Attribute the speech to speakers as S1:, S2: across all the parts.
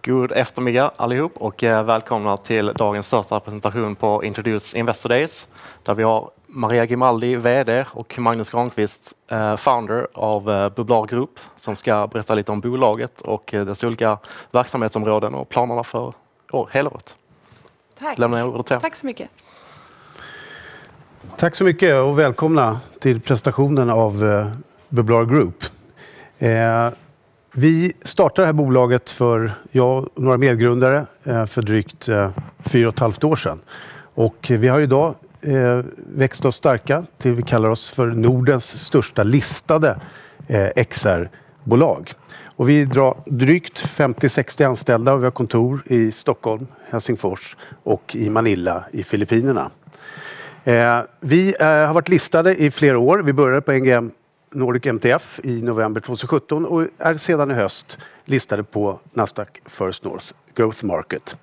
S1: God eftermiddag allihop och välkomna till dagens första presentation på Introduce Investor Days där vi har Maria Grimaldi, VD och Magnus Granqvist, founder av Bolaget Group som ska berätta lite om bolaget och dess olika verksamhetsområden och planerna för hela året.
S2: Tack.
S1: Lämnar jag ordet till.
S2: Tack så mycket.
S3: Tack så mycket och välkomna till presentationen av Bolaget Group. Vi startade det här bolaget för jag och några medgrundare för drygt 4,5 år sedan. Och vi har idag växt oss starka till vi kallar oss för Nordens största listade XR-bolag. Och vi drar drygt 50-60 anställda och vi har kontor i Stockholm, Helsingfors och i Manila i Filippinerna. Vi har varit listade i flera år. Vi började på NGM Nordic MTF i november 2017 och är sedan i höst listade på Nasdaq First North Growth Market.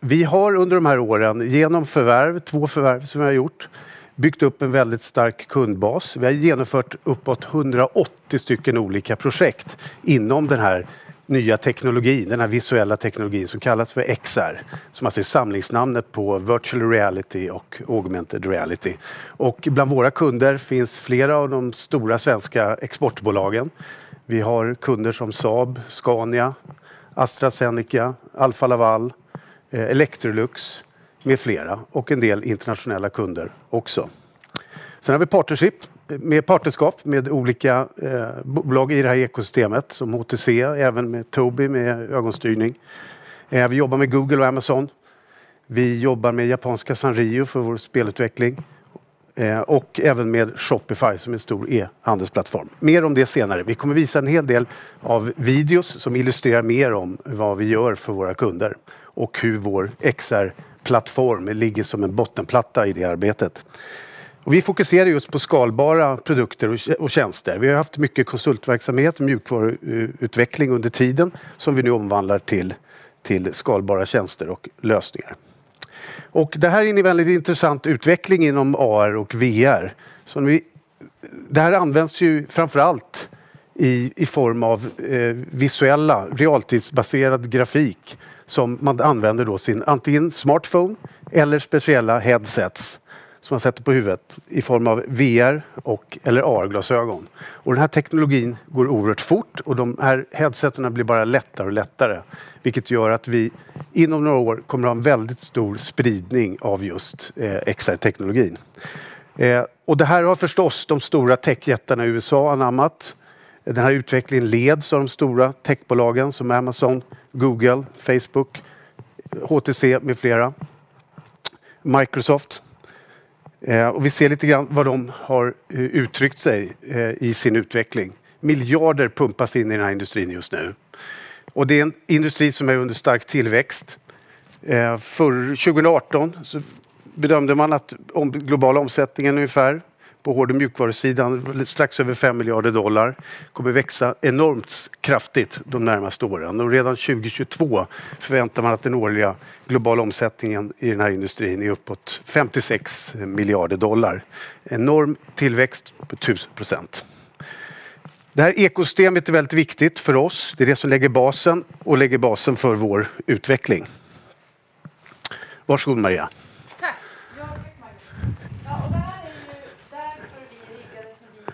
S3: Vi har under de här åren genom två förvärv som vi har gjort, byggt upp en väldigt stark kundbas. Vi har genomfört uppåt 180 stycken olika projekt inom den här nya teknologin, den här visuella teknologin som kallas för XR, som alltså är samlingsnamnet på virtual reality och augmented reality. Och bland våra kunder finns flera av de stora svenska exportbolagen. Vi har kunder som Saab, Scania, AstraZeneca, Alfa Laval, Electrolux med flera och en del internationella kunder också. Sen har vi partnerskap med olika bolag i det här ekosystemet som HTC, även med Tobii med ögonstyrning. Vi jobbar med Google och Amazon. Vi jobbar med japanska Sanrio för vår spelutveckling. Och även med Shopify som är en stor e-handelsplattform. Mer om det senare. Vi kommer visa en hel del av videos som illustrerar mer om vad vi gör för våra kunder. Och hur vår XR-plattform ligger som en bottenplatta i det arbetet. Och vi fokuserar just på skalbara produkter och tjänster. Vi har haft mycket konsultverksamhet och mjukvaruutveckling under tiden som vi nu omvandlar till skalbara tjänster och lösningar. Och det här är en väldigt intressant utveckling inom AR och VR. Det här används ju framförallt i form av visuella, realtidsbaserad grafik som man använder då sin antingen smartphone eller speciella headsets som man sätter på huvudet i form av VR eller AR-glasögon. Och den här teknologin går oerhört fort och de här headseterna blir bara lättare och lättare. Vilket gör att vi inom några år kommer att ha en väldigt stor spridning av just XR-teknologin. Och det här har förstås de stora techjättarna i USA anammat. Den här utvecklingen leds av de stora techbolagen som Amazon, Google, Facebook, HTC med flera. Microsoft. Och vi ser lite grann vad de har uttryckt sig i sin utveckling. Miljarder pumpas in i den här industrin just nu. Och det är en industri som är under stark tillväxt. För 2018 så bedömde man att globala omsättningen ungefär på hård- och mjukvarusidan strax över $5 miljarder kommer växa enormt kraftigt de närmaste åren. Och redan 2022 förväntar man att den årliga globala omsättningen i den här industrin är uppåt $56 miljarder. Enorm tillväxt på 1000%. Det här ekosystemet är väldigt viktigt för oss. Det är det som lägger basen för vår utveckling. Varsågod Maria.
S2: Tack. Jag heter Magnus. Ja, och det här är ju därför vi är riggade som vi är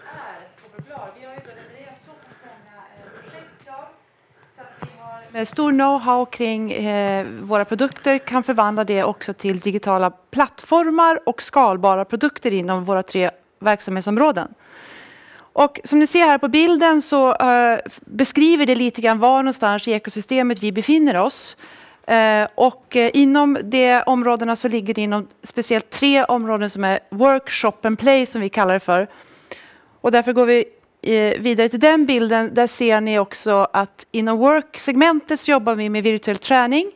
S2: på Bolaget. Vi har ju levererat så pass många projekt klar så att vi har med stor know-how kring våra produkter kan förvandla det också till digitala plattformar och skalbara produkter inom våra 3 verksamhetsområden. Och som ni ser här på bilden så beskriver det lite grann var någonstans i ekosystemet vi befinner oss. Och inom de områdena så ligger det inom speciellt 3 områden som är work, shop and play som vi kallar det för. Och därför går vi vidare till den bilden. Där ser ni också att inom work-segmentet så jobbar vi med virtuell träning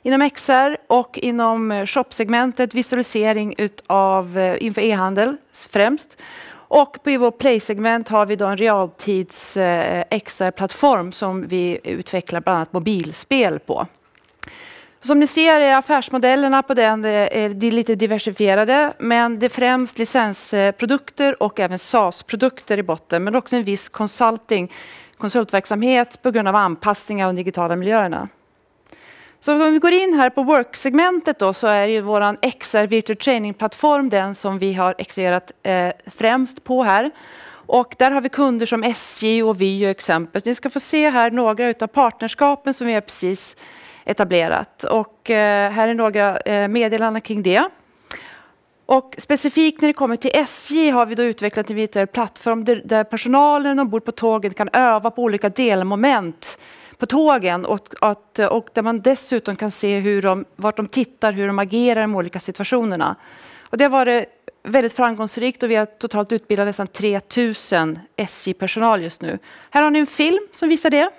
S2: inom XR och inom shop-segmentet visualisering inför e-handel främst. Och på vår play-segment har vi då en realtids XR-plattform som vi utvecklar bland annat mobilspel på. Som ni ser är affärsmodellerna på den är lite diversifierade, men det är främst licensprodukter och även SaaS-produkter i botten, men också en viss konsultverksamhet på grund av anpassningar av de digitala miljöerna. Så om vi går in här på work-segmentet då, så är ju våran XR Virtual Training-plattform den som vi har exercerat främst på här. Och där har vi kunder som SJ och Vy exempel. Ni ska få se här några utav partnerskapen som vi har precis etablerat. Och här är några meddelanden kring det. Och specifikt när det kommer till SJ har vi då utvecklat en virtuell plattform där personalen ombord på tågen kan öva på olika delmoment på tågen och där man dessutom kan se vart de tittar, hur de agerar i de olika situationerna. Och det var det väldigt framgångsrikt och vi har totalt utbildat nästan 3000 SJ-personal just nu. Här har ni en film som visar det.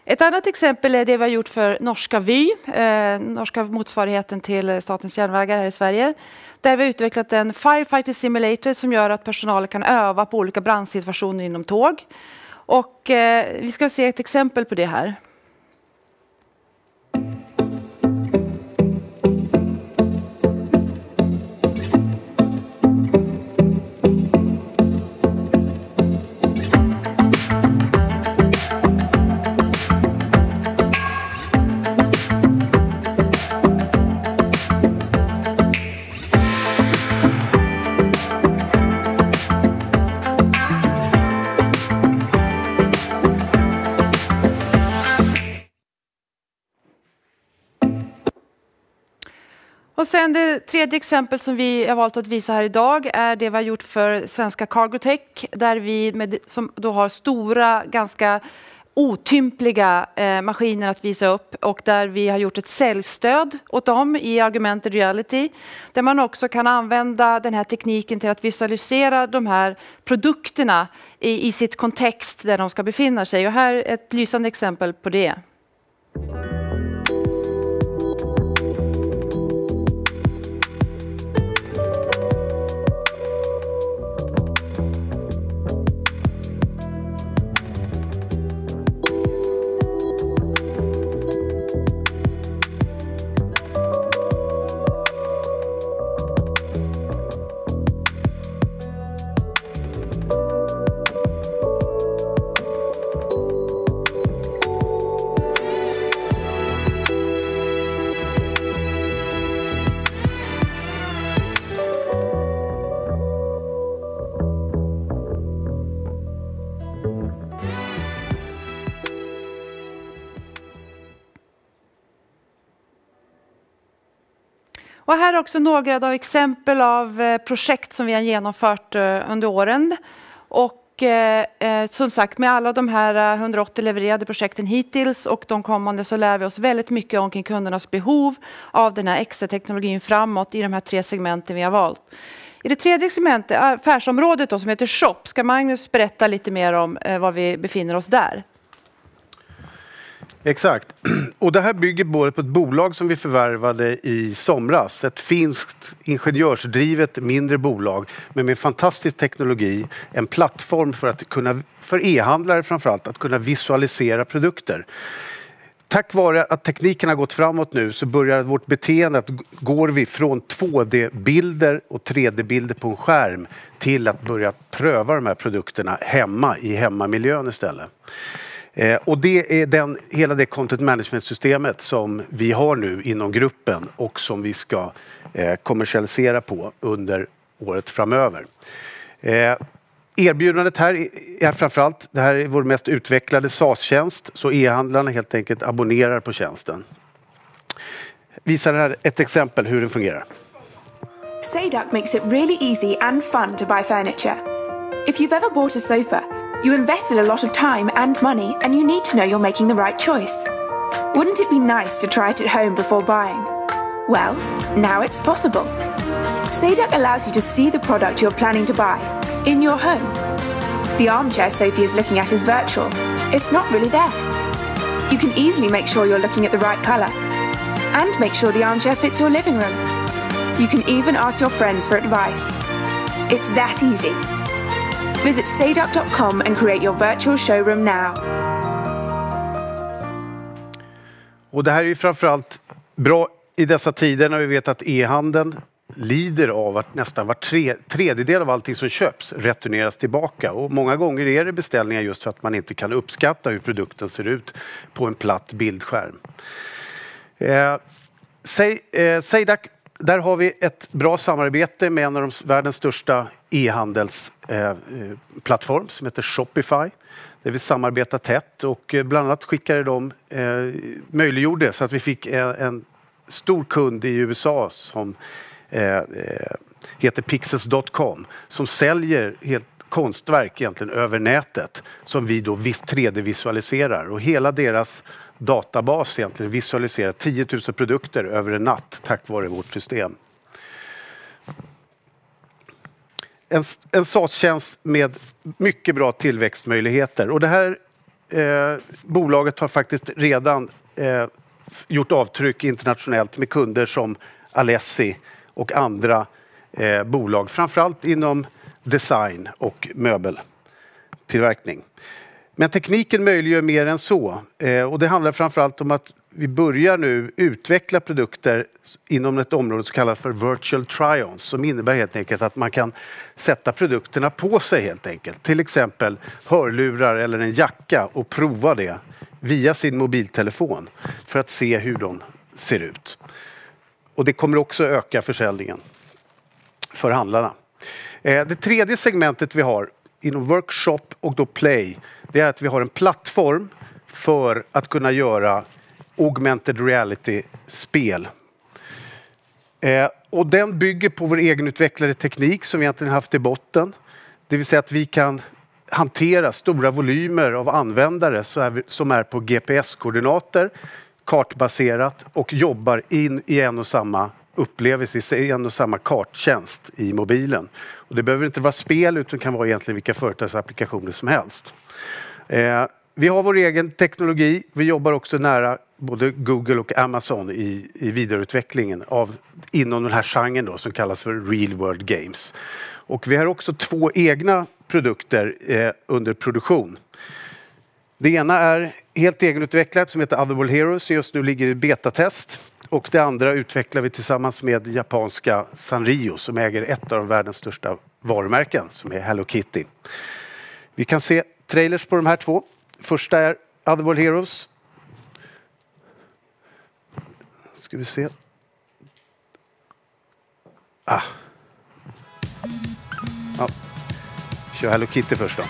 S2: Ett annat exempel är det vi har gjort för norska Vy, norska motsvarigheten till Statens järnvägar här i Sverige. Där vi har utvecklat en Firefighter Simulator som gör att personal kan öva på olika brandsituationer inom tåg. Och vi ska se ett exempel på det här. Och sen det tredje exempel som vi har valt att visa här idag är det vi har gjort för svenska Cargotech. Där vi som då har stora, ganska otympliga maskiner att visa upp. Och där vi har gjort ett säljstöd åt dem i augmented reality. Där man också kan använda den här tekniken till att visualisera de här produkterna i sitt kontext där de ska befinna sig. Och här är ett lysande exempel på det. Och här är också några av exempel av projekt som vi har genomfört under åren. Och som sagt, med alla de här 180 levererade projekten hittills och de kommande så lär vi oss väldigt mycket omkring kundernas behov av den här extra teknologin framåt i de här 3 segmenten vi har valt. I det tredje segmentet, affärsområdet då, som heter Shop, ska Magnus berätta lite mer om var vi befinner oss där.
S3: Exakt. Och det här bygger både på ett bolag som vi förvärvade i somras. Ett finskt ingenjörsdrivet mindre bolag men med fantastisk teknologi. En plattform för e-handlare framförallt att kunna visualisera produkter. Tack vare att tekniken har gått framåt nu så börjar vårt beteende att går vi från 2D-bilder och 3D-bilder på en skärm till att börja pröva de här produkterna hemma i hemmamiljön istället. Och det är hela det content management-systemet som vi har nu inom gruppen och som vi ska kommersialisera på under året framöver. Erbjudandet här är framförallt, det här är vår mest utvecklade SaaS-tjänst så e-handlarna helt enkelt abonnerar på tjänsten. Visar här ett exempel hur den fungerar.
S4: Sayduck makes it really easy and fun to buy furniture. If you've ever bought a sofa, you invested a lot of time and money and you need to know you're making the right choice. Wouldn't it be nice to try it at home before buying? Well, now it's possible. SayDuck allows you to see the product you're planning to buy in your home. The armchair Sophie is looking at is virtual. It's not really there. You can easily make sure you're looking at the right colour and make sure the armchair fits your living room. You can even ask your friends for advice. It's that easy. Visit sayduck.com and create your virtual showroom now.
S3: Och det här är ju framförallt bra i dessa tider när vi vet att e-handeln lider av att nästan var tredjedel av allting som köps returneras tillbaka. Och många gånger är det beställningar just för att man inte kan uppskatta hur produkten ser ut på en platt bildskärm. SayDuck, där har vi ett bra samarbete med en av världens största e-handelsplattform som heter Shopify. Där vi samarbetar tätt och bland annat skickade de möjliggjorde så att vi fick en stor kund i USA som heter pixels.com som säljer helt konstverk egentligen över nätet som vi då 3D-visualiserar och hela deras databas egentligen visualiserar 10 000 produkter över en natt tack vare vårt system. En SaaS-tjänst med mycket bra tillväxtmöjligheter och det här bolaget har faktiskt redan gjort avtryck internationellt med kunder som Alessi och andra bolag, framförallt inom design och möbeltillverkning. Men tekniken möjliggör mer än så och det handlar framförallt om att vi börjar nu utveckla produkter inom ett område som kallas för virtual try-ons som innebär helt enkelt att man kan sätta produkterna på sig helt enkelt. Till exempel hörlurar eller en jacka och prova det via sin mobiltelefon för att se hur de ser ut. Och det kommer också öka försäljningen för handlarna. Det tredje segmentet vi har inom workshop och då play, det är att vi har en plattform för att kunna göra augmented reality-spel. Och den bygger på vår egenutvecklade teknik som vi egentligen haft i botten. Det vill säga att vi kan hantera stora volymer av användare som är på GPS-koordinater, kartbaserat och jobbar in i en och samma upplevelse, i en och samma karttjänst i mobilen. Och det behöver inte vara spel utan kan vara egentligen vilka företagsapplikationer som helst. Vi har vår egen teknologi. Vi jobbar också nära både Google och Amazon i vidareutvecklingen inom den här genren då, som kallas för real world games. Och vi har också 2 egna produkter under produktion. Det ena är helt egenutvecklat som heter Otherworld Heroes som just nu ligger i betatest. Och det andra utvecklar vi tillsammans med japanska Sanrio som äger ett av världens största varumärken som är Hello Kitty. Vi kan se trailers på de här 2. Första är Otherworld Heroes. Ska vi se. Ja. Kör Hello Kitty först då.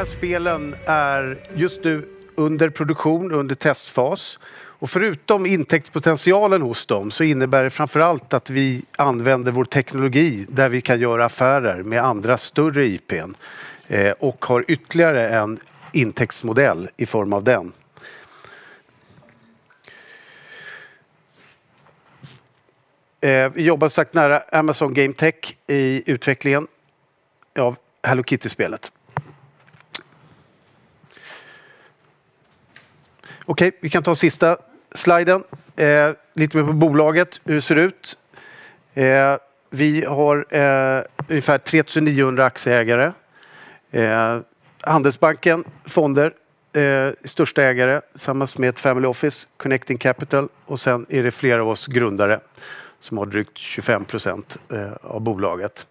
S3: här spelen är just nu under produktion, under testfas. Och förutom intäktspotentialen hos dem så innebär det framförallt att vi använder vår teknologi där vi kan göra affärer med andra större IPn. Och har ytterligare en intäktsmodell i form av den. Vi jobbar sagt nära Amazon Game Tech i utvecklingen av Hello Kitty-spelet. Okej, vi kan ta sista sliden. Lite mer på bolaget, hur det ser ut. Vi har ungefär 3900 aktieägare. Handelsbanken, fonder, största ägare tillsammans med ett family office, Connecting Capital, och sen är det flera av oss grundare som har drygt 25% av bolaget.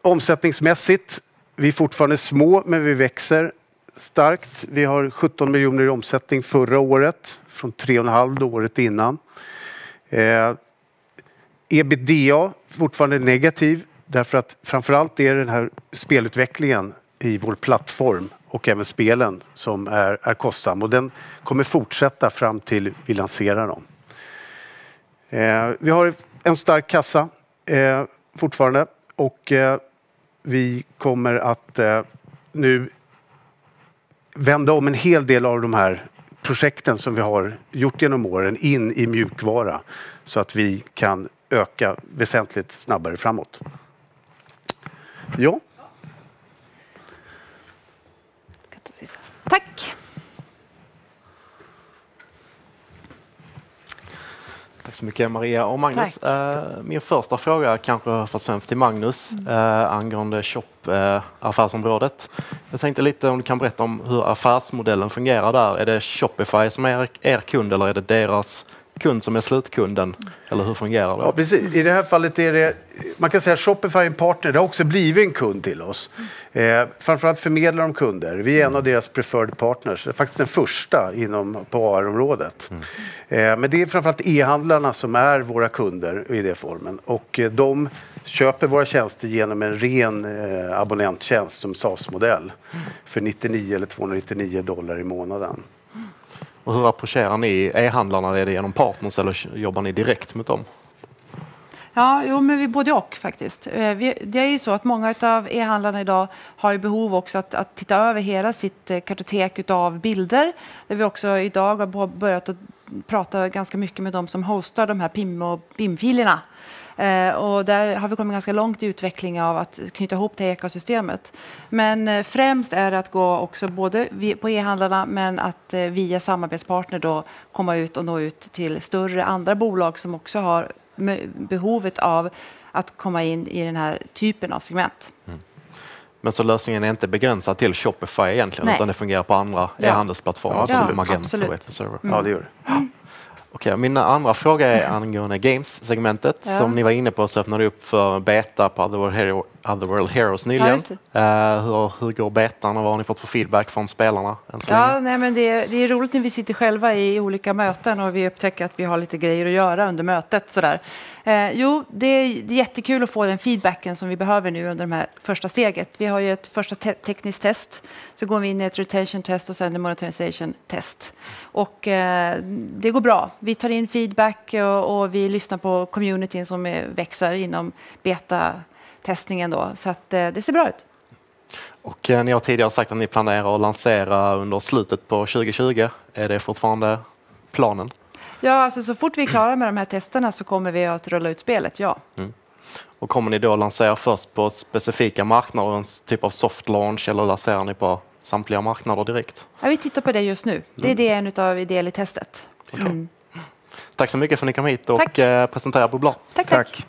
S3: Omsättningsmässigt, vi är fortfarande små men vi växer starkt. Vi har 17 miljoner i omsättning förra året från 3,5 året innan. EBITDA fortfarande negativ därför att framförallt är den här spelutvecklingen i vår plattform och även spelen som är kostsam, och den kommer fortsätta fram till vi lanserar dem. Vi har en stark kassa fortfarande, och vi kommer att nu vända om en hel del av de här projekten som vi har gjort genom åren in i mjukvara så att vi kan öka väsentligt snabbare framåt. Ja.
S2: Tack.
S1: Tack så mycket Maria och Magnus. Min första fråga är kanske främst till Magnus angående shop-affärsområdet. Jag tänkte lite om du kan berätta om hur affärsmodellen fungerar där. Är det Shopify som är er kund eller är det deras kund som är slutkunden? Eller hur fungerar det?
S3: Ja, precis. I det här fallet är det, man kan säga att Shopify är en partner. Det har också blivit en kund till oss. Framförallt förmedlar de kunder. Vi är en av deras preferred partners. Det är faktiskt den första på AR-området. Men det är framförallt e-handlarna som är våra kunder i det formen. Och de köper våra tjänster genom en ren abonnenttjänst som SaaS-modell för 99 eller $299 i månaden.
S1: Och hur approcherar ni e-handlarna? Är det genom partners eller jobbar ni direkt med dem?
S2: Ja, men vi både och faktiskt. Det är ju så att många av e-handlarna idag har ju behov också att titta över hela sitt kartotek av bilder. Där vi också idag har börjat att prata ganska mycket med dem som hostar de här PIM och BIM-filerna. Och där har vi kommit ganska långt i utvecklingen av att knyta ihop det ekosystemet. Men främst är det att gå också både på e-handlarna men att via samarbetspartner då komma ut och nå ut till större andra bolag som också har behovet av att komma in i den här typen av segment.
S1: Men så lösningen är inte begränsad till Shopify egentligen, utan det fungerar på andra e-handelsplattformar som Magento och Episerver.
S3: Ja, det gör det.
S1: Okej, min andra fråga är angående Games-segmentet. Som ni var inne på så öppnade upp för beta på Otherworld Heroes nyligen. Hur går betan och vad har ni fått för feedback från spelarna?
S2: Men det är roligt när vi sitter själva i olika möten och vi upptäcker att vi har lite grejer att göra under mötet. Sådär. Det är jättekul att få den feedbacken som vi behöver nu under det här första steget. Vi har ju ett första tekniskt test. Så går vi in i ett rotation test och sen en monetization test. Och det går bra. Vi tar in feedback och vi lyssnar på communityn som växer inom beta-testningen då. Så att det ser bra ut.
S1: Och ni har tidigare sagt att ni planerar att lansera under slutet på 2020. Är det fortfarande planen?
S2: Ja, alltså så fort vi är klara med de här testerna så kommer vi att rulla ut spelet,
S1: Och kommer ni då lansera först på specifika marknader, en typ av soft launch, eller lanserar ni på samtliga marknader direkt?
S2: Ja, vi tittar på det just nu. Det är en av del i testet.
S1: Tack så mycket för att ni kom hit och presenterade Bubblar.
S2: Tack.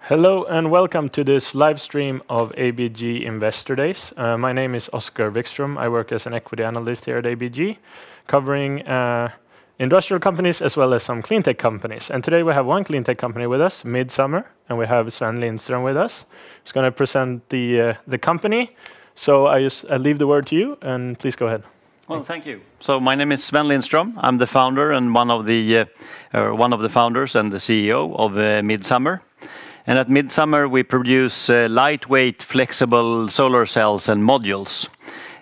S5: Hello and welcome to this live stream of ABG Investor Days. My name is Oskar Wikström. I work as an equity analyst here at ABG, covering industrial companies as well as some clean tech companies. And today we have one clean tech company with us, Midsummer, and we have Sven Lindström with us. He's going to present the company. So I leave the word to you, and please go ahead.
S6: Well, thank you. So my name is Sven Lindström. I'm the founder and one of the founders and the CEO of Midsummer. And at Midsummer, we produce lightweight, flexible solar cells and modules.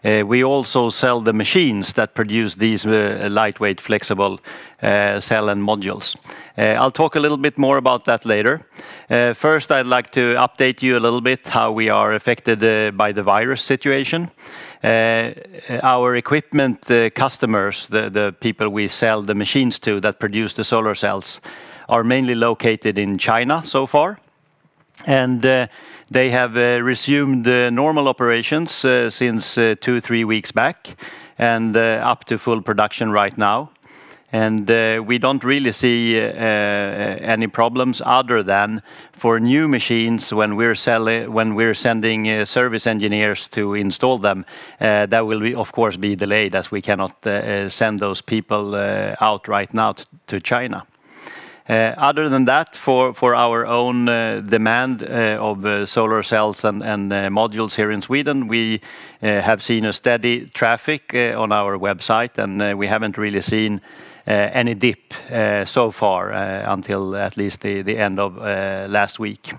S6: We also sell the machines that produce these lightweight, flexible cell and modules. I'll talk a little bit more about that later. First, I'd like to update you a little bit how we are affected by the virus situation. Our equipment customers, the people we sell the machines to that produce the solar cells, are mainly located in China so far. And they have resumed normal operations since 2-3 weeks back and up to full production right now. And we don't really see any problems other than for new machines when we're sending service engineers to install them. That will of course be delayed as we cannot send those people out right now to China. Other than that, for our own demand of solar cells and modules here in Sweden, we have seen a steady traffic on our website, and we haven't really seen any dip so far until at least the end of last week.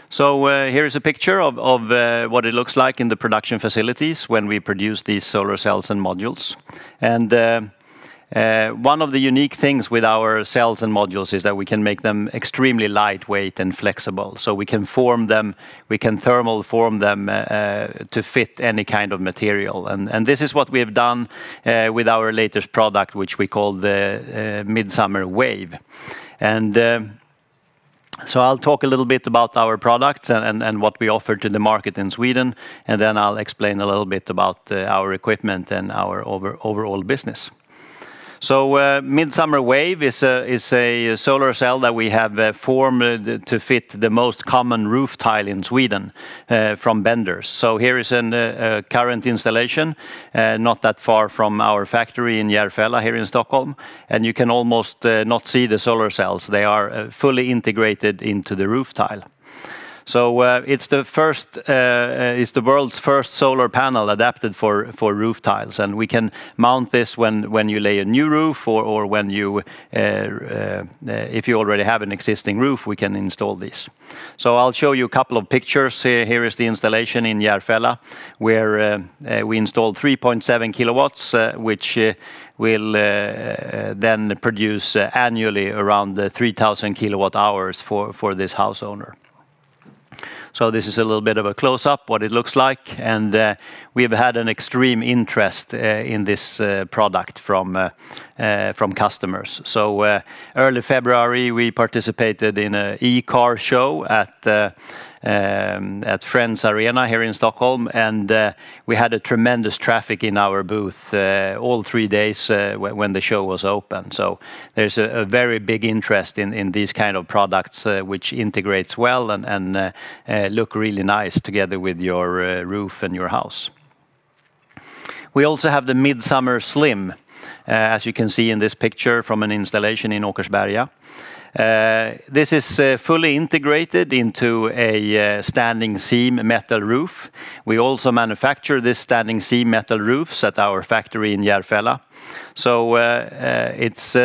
S6: So here is a picture of what it looks like in the production facilities when we produce these solar cells and modules. And one of the unique things with our cells and modules is that we can make them extremely lightweight and flexible. So we can form them, we can thermal form them to fit any kind of material. And this is what we have done with our latest product, which we call the Midsummer Wave. And so I'll talk a little bit about our products and what we offer to the market in Sweden, and then I'll explain a little bit about our equipment and our overall business. So Midsummer Wave is a solar cell that we have formed to fit the most common roof tile in Sweden from vendors. So here is a current installation, not that far from our factory in Järfälla here in Stockholm. And you can almost not see the solar cells. They are fully integrated into the roof tile. So it's the world's first solar panel adapted for roof tiles, and we can mount this when you lay a new roof or when you if you already have an existing roof, we can install these. So I'll show you a couple of pictures. Here is the installation in Järfälla, where we installed 3.7 kilowatts, which will then produce annually around 3,000 kilowatt hours for this house owner. So this is a little bit of a close-up, what it looks like, and we have had an extreme interest in this product from customers. So early February, we participated in an e-car show at Friends Arena here in Stockholm, and we had a tremendous traffic in our booth all 3 days when the show was open. So there's a very big interest in these kind of products which integrates well and look really nice together with your roof and your house. We also have the Midsummer Slim, as you can see in this picture from an installation in Åkersberga. This is fully integrated into a standing seam metal roof. We also manufacture this standing seam metal roofs at our factory in Järfälla. So it's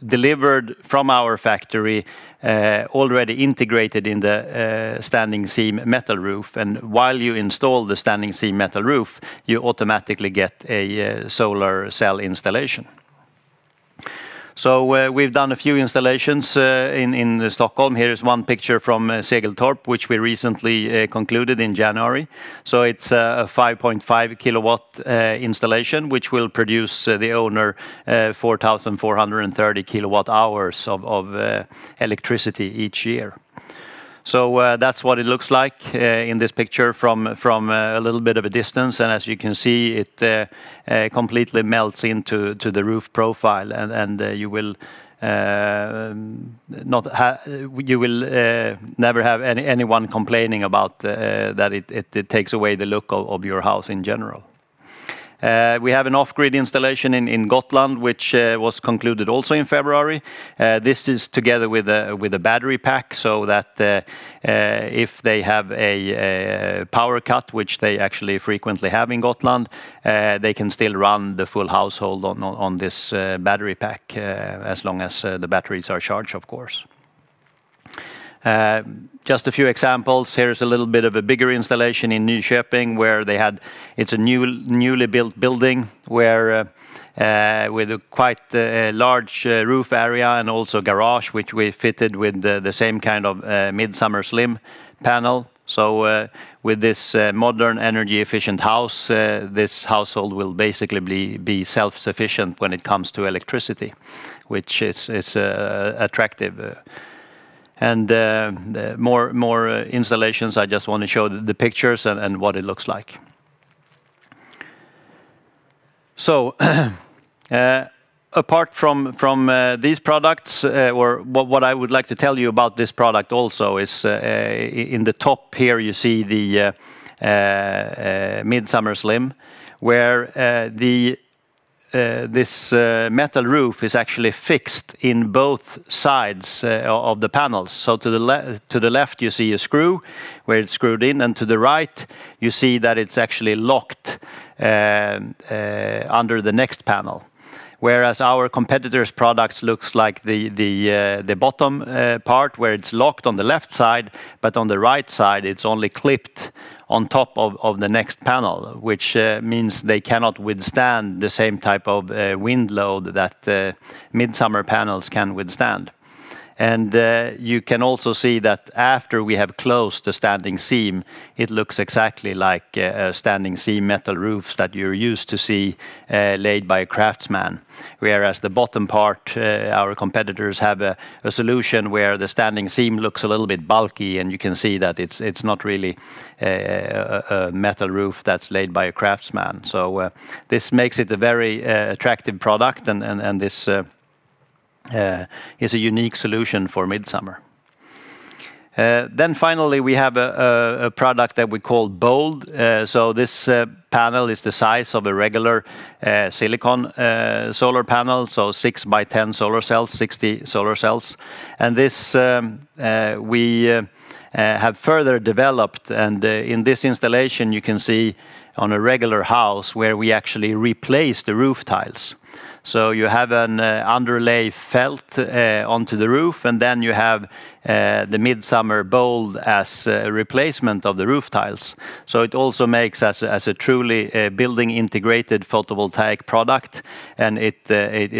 S6: delivered from our factory already integrated in the standing seam metal roof. And while you install the standing seam metal roof, you automatically get a solar cell installation. So we've done a few installations in Stockholm. Here is one picture from Segeltorp, which we recently concluded in January. So it's a 5.5 kilowatt installation, which will produce the owner 4,430 kilowatt hours of electricity each year. So that's what it looks like in this picture from a little bit of a distance, and as you can see, it completely melts into the roof profile, and you will you will never have anyone complaining about that it takes away the look of your house in general. We have an off-grid installation in Gotland, which was concluded also in February. This is together with a battery pack, so that if they have a power cut, which they actually frequently have in Gotland, they can still run the full household on this battery pack, as long as the batteries are charged, of course. Just a few examples. Here's a little bit of a bigger installation in Nyköping, where it's a newly built building where with a quite large roof area and also garage, which we fitted with the same kind of midsummer slim panel. So with this modern energy efficient house, this household will basically be self-sufficient when it comes to electricity, which is attractive. And more installations. I just want to show the pictures and what it looks like. So, apart from these products, or what I would like to tell you about this product also is in the top here you see the Midsummer Slim, where this metal roof is actually fixed in both sides of the panels. So to the left you see a screw where it's screwed in, and to the right you see that it's actually locked under the next panel. Whereas our competitors' products looks like the bottom part where it's locked on the left side, but on the right side it's only clipped on top of the next panel, which means they cannot withstand the same type of wind load that midsummer panels can withstand. And you can also see that after we have closed the standing seam, it looks exactly like standing seam metal roofs that you're used to see laid by a craftsman. Whereas the bottom part, our competitors have a solution where the standing seam looks a little bit bulky, and you can see that it's not really a metal roof that's laid by a craftsman. So this makes it a very attractive product, and this is a unique solution for midsummer. Then finally we have a product that we call Bold. So this panel is the size of a regular silicon solar panel, so 6 by 10 solar cells, 60 solar cells. And this we have further developed, and in this installation you can see on a regular house where we actually replace the roof tiles. So you have an underlay felt onto the roof, and then you have the Midsummer Bold as a replacement of the roof tiles. So it also makes as a truly building integrated photovoltaic product, and it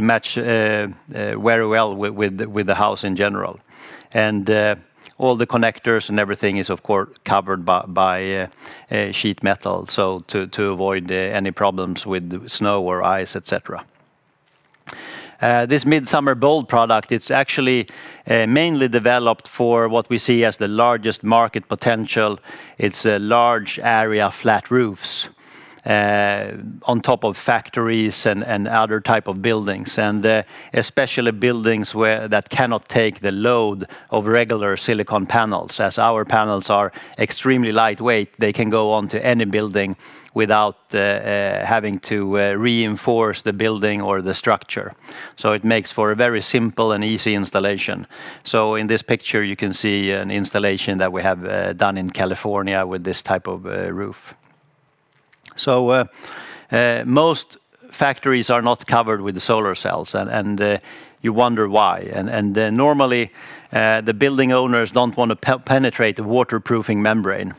S6: matches very well with the house in general. And all the connectors and everything is of course covered by sheet metal, so to avoid any problems with snow or ice, etc. This Midsummer Bold product, it's actually mainly developed for what we see as the largest market potential. It's large area flat roofs on top of factories and other type of buildings, and especially buildings that cannot take the load of regular silicon panels. As our panels are extremely lightweight, they can go onto any building without having to reinforce the building or the structure. So it makes for a very simple and easy installation. So in this picture you can see an installation that we have done in California with this type of roof. So most factories are not covered with solar cells, and you wonder why. And normally the building owners don't want to penetrate the waterproofing membrane,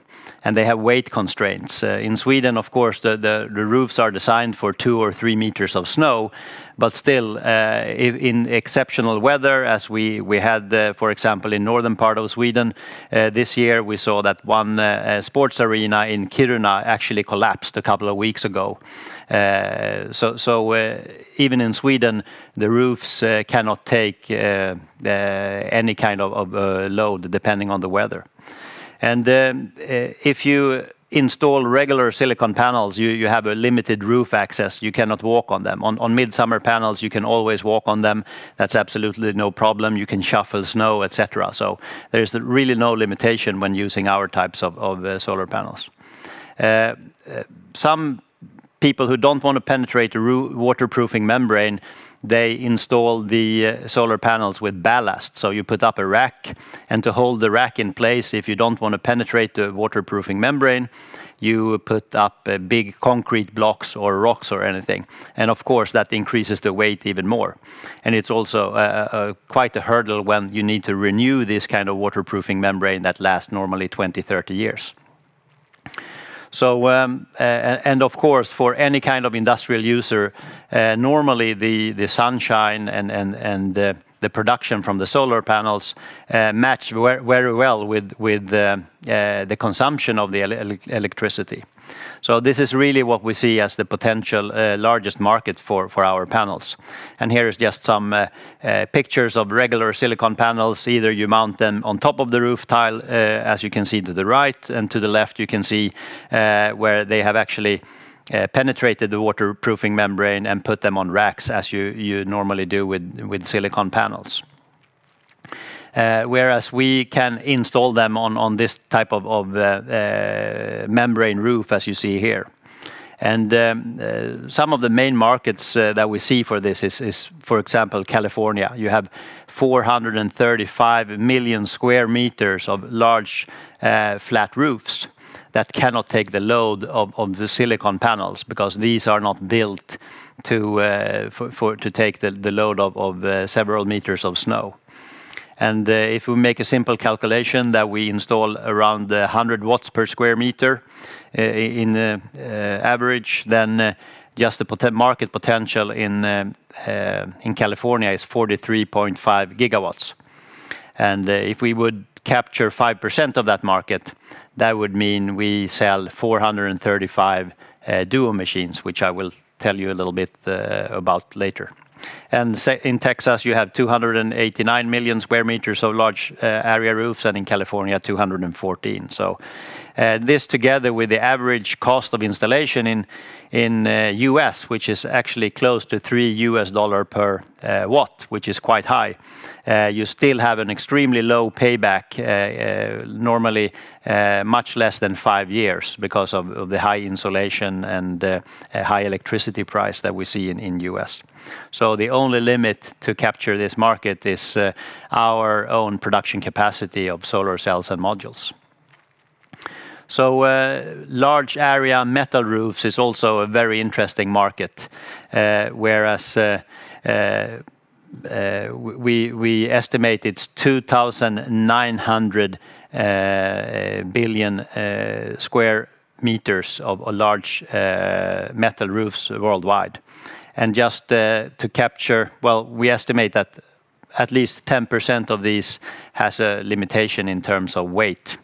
S6: and they have weight constraints. In Sweden, of course, the roofs are designed for 2 or 3 meters of snow, but still, in exceptional weather, as we had, for example, in northern part of Sweden, this year we saw that one sports arena in Kiruna actually collapsed a couple of weeks ago. So even in Sweden, the roofs cannot take any kind of load depending on the weather. And if you install regular silicon panels, you have a limited roof access. You cannot walk on them. On midsummer panels, you can always walk on them. That's absolutely no problem. You can shuffle snow, etc. So there's really no limitation when using our types of solar panels. Some people who don't want to penetrate the waterproofing membrane, they install the solar panels with ballast. So you put up a rack, and to hold the rack in place, if you don't want to penetrate the waterproofing membrane, you put up big concrete blocks or rocks or anything. And of course, that increases the weight even more. And it's also quite a hurdle when you need to renew this kind of waterproofing membrane that lasts normally 20, 30 years. So, and of course, for any kind of industrial user, normally the sunshine and the production from the solar panels match very well with the consumption of the electricity. So this is really what we see as the potential largest market for our panels. And here is just some pictures of regular silicon panels. Either you mount them on top of the roof tile, as you can see to the right, and to the left you can see where they have actually penetrated the waterproofing membrane and put them on racks, as you normally do with silicon panels. Whereas we can install them on this type of membrane roof, as you see here. And some of the main markets that we see for this is, for example, California. You have 435 million square meters of large flat roofs that cannot take the load of the silicon panels, because these are not built to take the load of several meters of snow. And if we make a simple calculation that we install around 100 watts per square meter in average, then just the market potential in California is 43.5 gigawatts. And if we would capture 5% of that market, that would mean we sell 435 Duo machines, which I will tell you a little bit about later. And in Texas, you have 289 million square meters of large area roofs, and in California, 214. So this, together with the average cost of installation in US, which is actually close to $3 per watt, which is quite high, you still have an extremely low payback, normally much less than 5 years, because of the high insulation and high electricity price that we see in US. So the only limit to capture this market is our own production capacity of solar cells and modules. So large area metal roofs is also a very interesting market, whereas we estimate it's 2,900 billion square meters of large metal roofs worldwide. And just to capture, well, we estimate that at least 10% of these has a limitation in terms of weight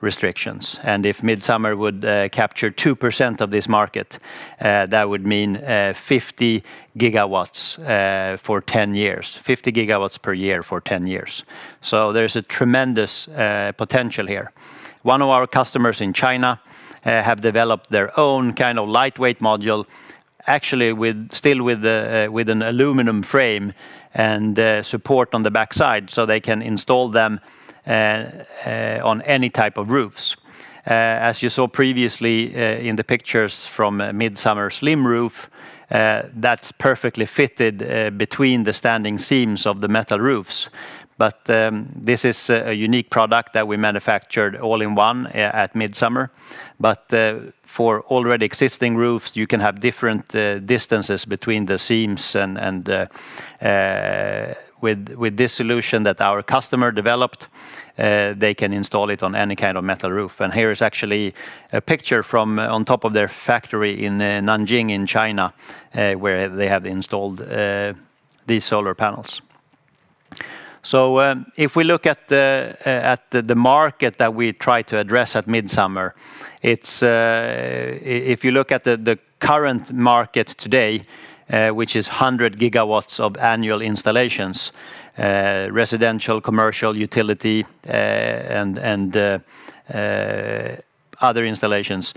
S6: restrictions. And if Midsummer would capture 2% of this market, that would mean 50 gigawatts for 10 years, 50 gigawatts per year for 10 years. So there's a tremendous potential here. One of our customers in China have developed their own kind of lightweight module, actually with an aluminum frame and support on the backside, so they can install them on any type of roofs. As you saw previously in the pictures from Midsummer Slim Roof, that's perfectly fitted between the standing seams of the metal roofs. But this is a unique product that we manufactured all in one at Midsummer. But for already existing roofs, you can have different distances between the seams, and with this solution that our customer developed, they can install it on any kind of metal roof. And here is actually a picture from on top of their factory in Nanjing in China, where they have installed these solar panels. So if we look at the market that we try to address at Midsummer, it's if you look at the current market today, which is 100 gigawatts of annual installations, residential, commercial, utility, and other installations,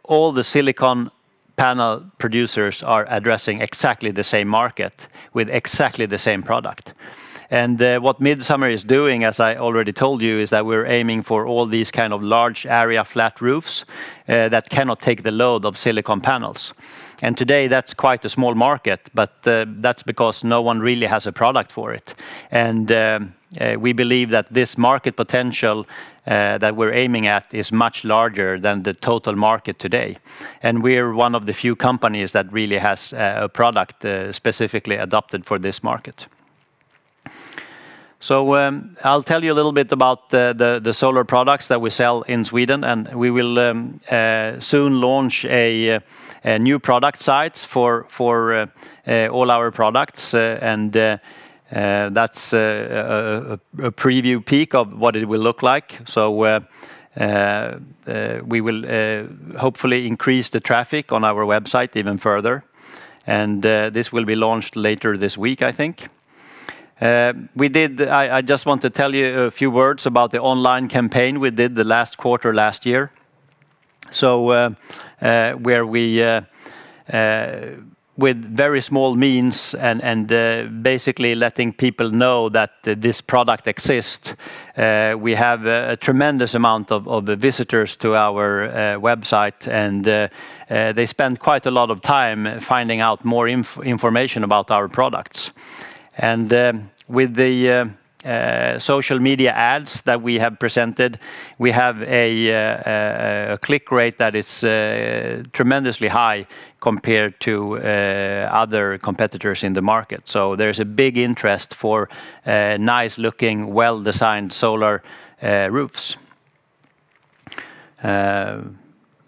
S6: all the silicon panel producers are addressing exactly the same market with exactly the same product. And what Midsummer is doing, as I already told you, is that we're aiming for all these kind of large area flat roofs that cannot take the load of silicon panels. And today that's quite a small market, but that's because no one really has a product for it. And we believe that this market potential that we're aiming at is much larger than the total market today. And we're one of the few companies that really has a product specifically adapted for this market. So I'll tell you a little bit about the solar products that we sell in Sweden, and we will soon launch a new product sites for all our products, and that's a preview peek of what it will look like. So we will hopefully increase the traffic on our website even further, and this will be launched later this week, I think. I just want to tell you a few words about the online campaign we did the last quarter last year. So where we, with very small means and basically letting people know that this product exists, we have a tremendous amount of visitors to our website, and they spend quite a lot of time finding out more information about our products. And with the social media ads that we have presented, we have a click rate that is tremendously high compared to other competitors in the market. So there's a big interest for nice looking, well-designed solar roofs.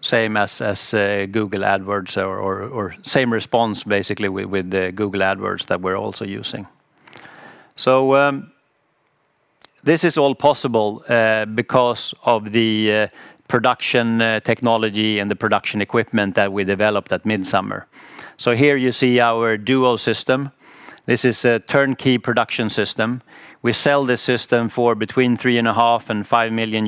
S6: Same as Google AdWords, or same response basically with the Google AdWords that we're also using. So this is all possible because of the production technology and the production equipment that we developed at Midsummer. So here you see our Duo system. This is a turnkey production system. We sell this system for between $3.5 and $5 million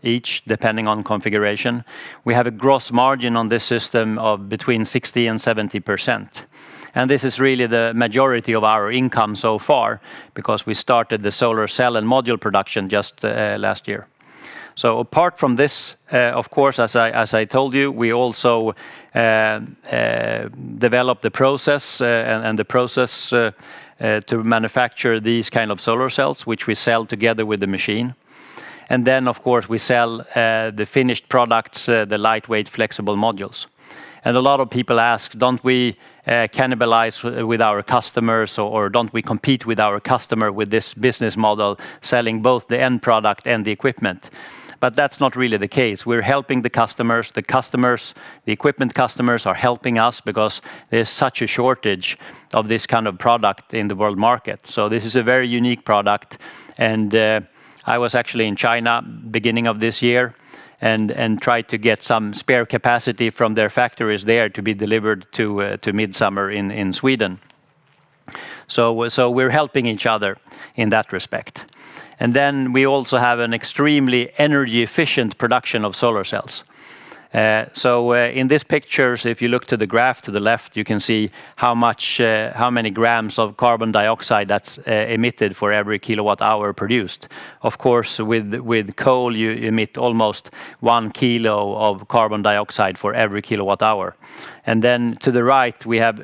S6: each, depending on configuration. We have a gross margin on this system of between 60 and 70%. And this is really the majority of our income so far, because we started the solar cell and module production just last year. So apart from this, of course, as I told you, we also developed the process and the process to manufacture these kind of solar cells, which we sell together with the machine. And then, of course, we sell the finished products, the lightweight flexible modules. And a lot of people ask, don't we cannibalize with our customers, or don't we compete with our customer with this business model, selling both the end product and the equipment? But that's not really the case. We're helping the customers. The equipment customers are helping us because there's such a shortage of this kind of product in the world market. So this is a very unique product. And I was actually in China beginning of this year, and tried to get some spare capacity from their factories there to be delivered to Midsummer in Sweden. So we're helping each other in that respect. And then we also have an extremely energy efficient production of solar cells. So in these pictures, if you look to the graph to the left, you can see how many grams of carbon dioxide that's emitted for every kilowatt hour produced. Of course, with coal, you emit almost 1 kilo of carbon dioxide for every kilowatt hour. And then to the right, we have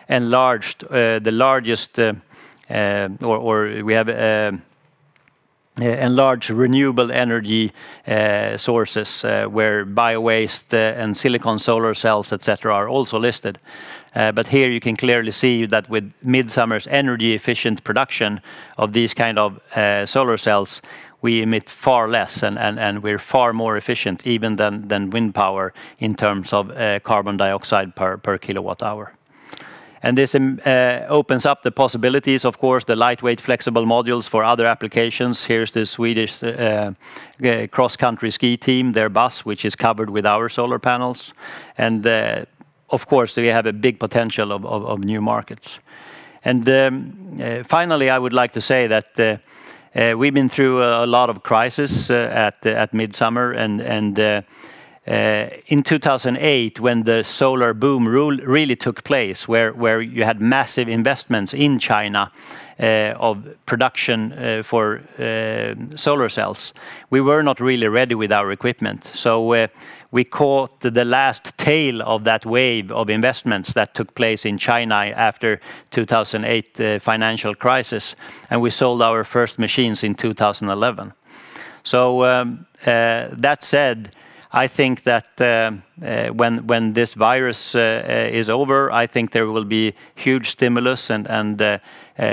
S6: enlarged the largest, we have enlarged renewable energy sources where bio-waste and silicon solar cells, etc., are also listed. But here you can clearly see that with Midsummer's energy efficient production of these kind of solar cells, we emit far less, and we're far more efficient even than wind power in terms of carbon dioxide per kilowatt hour. And this opens up the possibilities, of course, the lightweight flexible modules for other applications. Here's the Swedish cross-country ski team, their bus, which is covered with our solar panels. And of course, we have a big potential of new markets. And finally, I would like to say that we've been through a lot of crises at midsummer, and in 2008, when the solar boom really took place, where you had massive investments in China of production for solar cells, we were not really ready with our equipment. So we caught the last tail of that wave of investments that took place in China after 2008 financial crisis, and we sold our first machines in 2011. So that said, I think that when this virus is over, I think there will be huge stimulus, and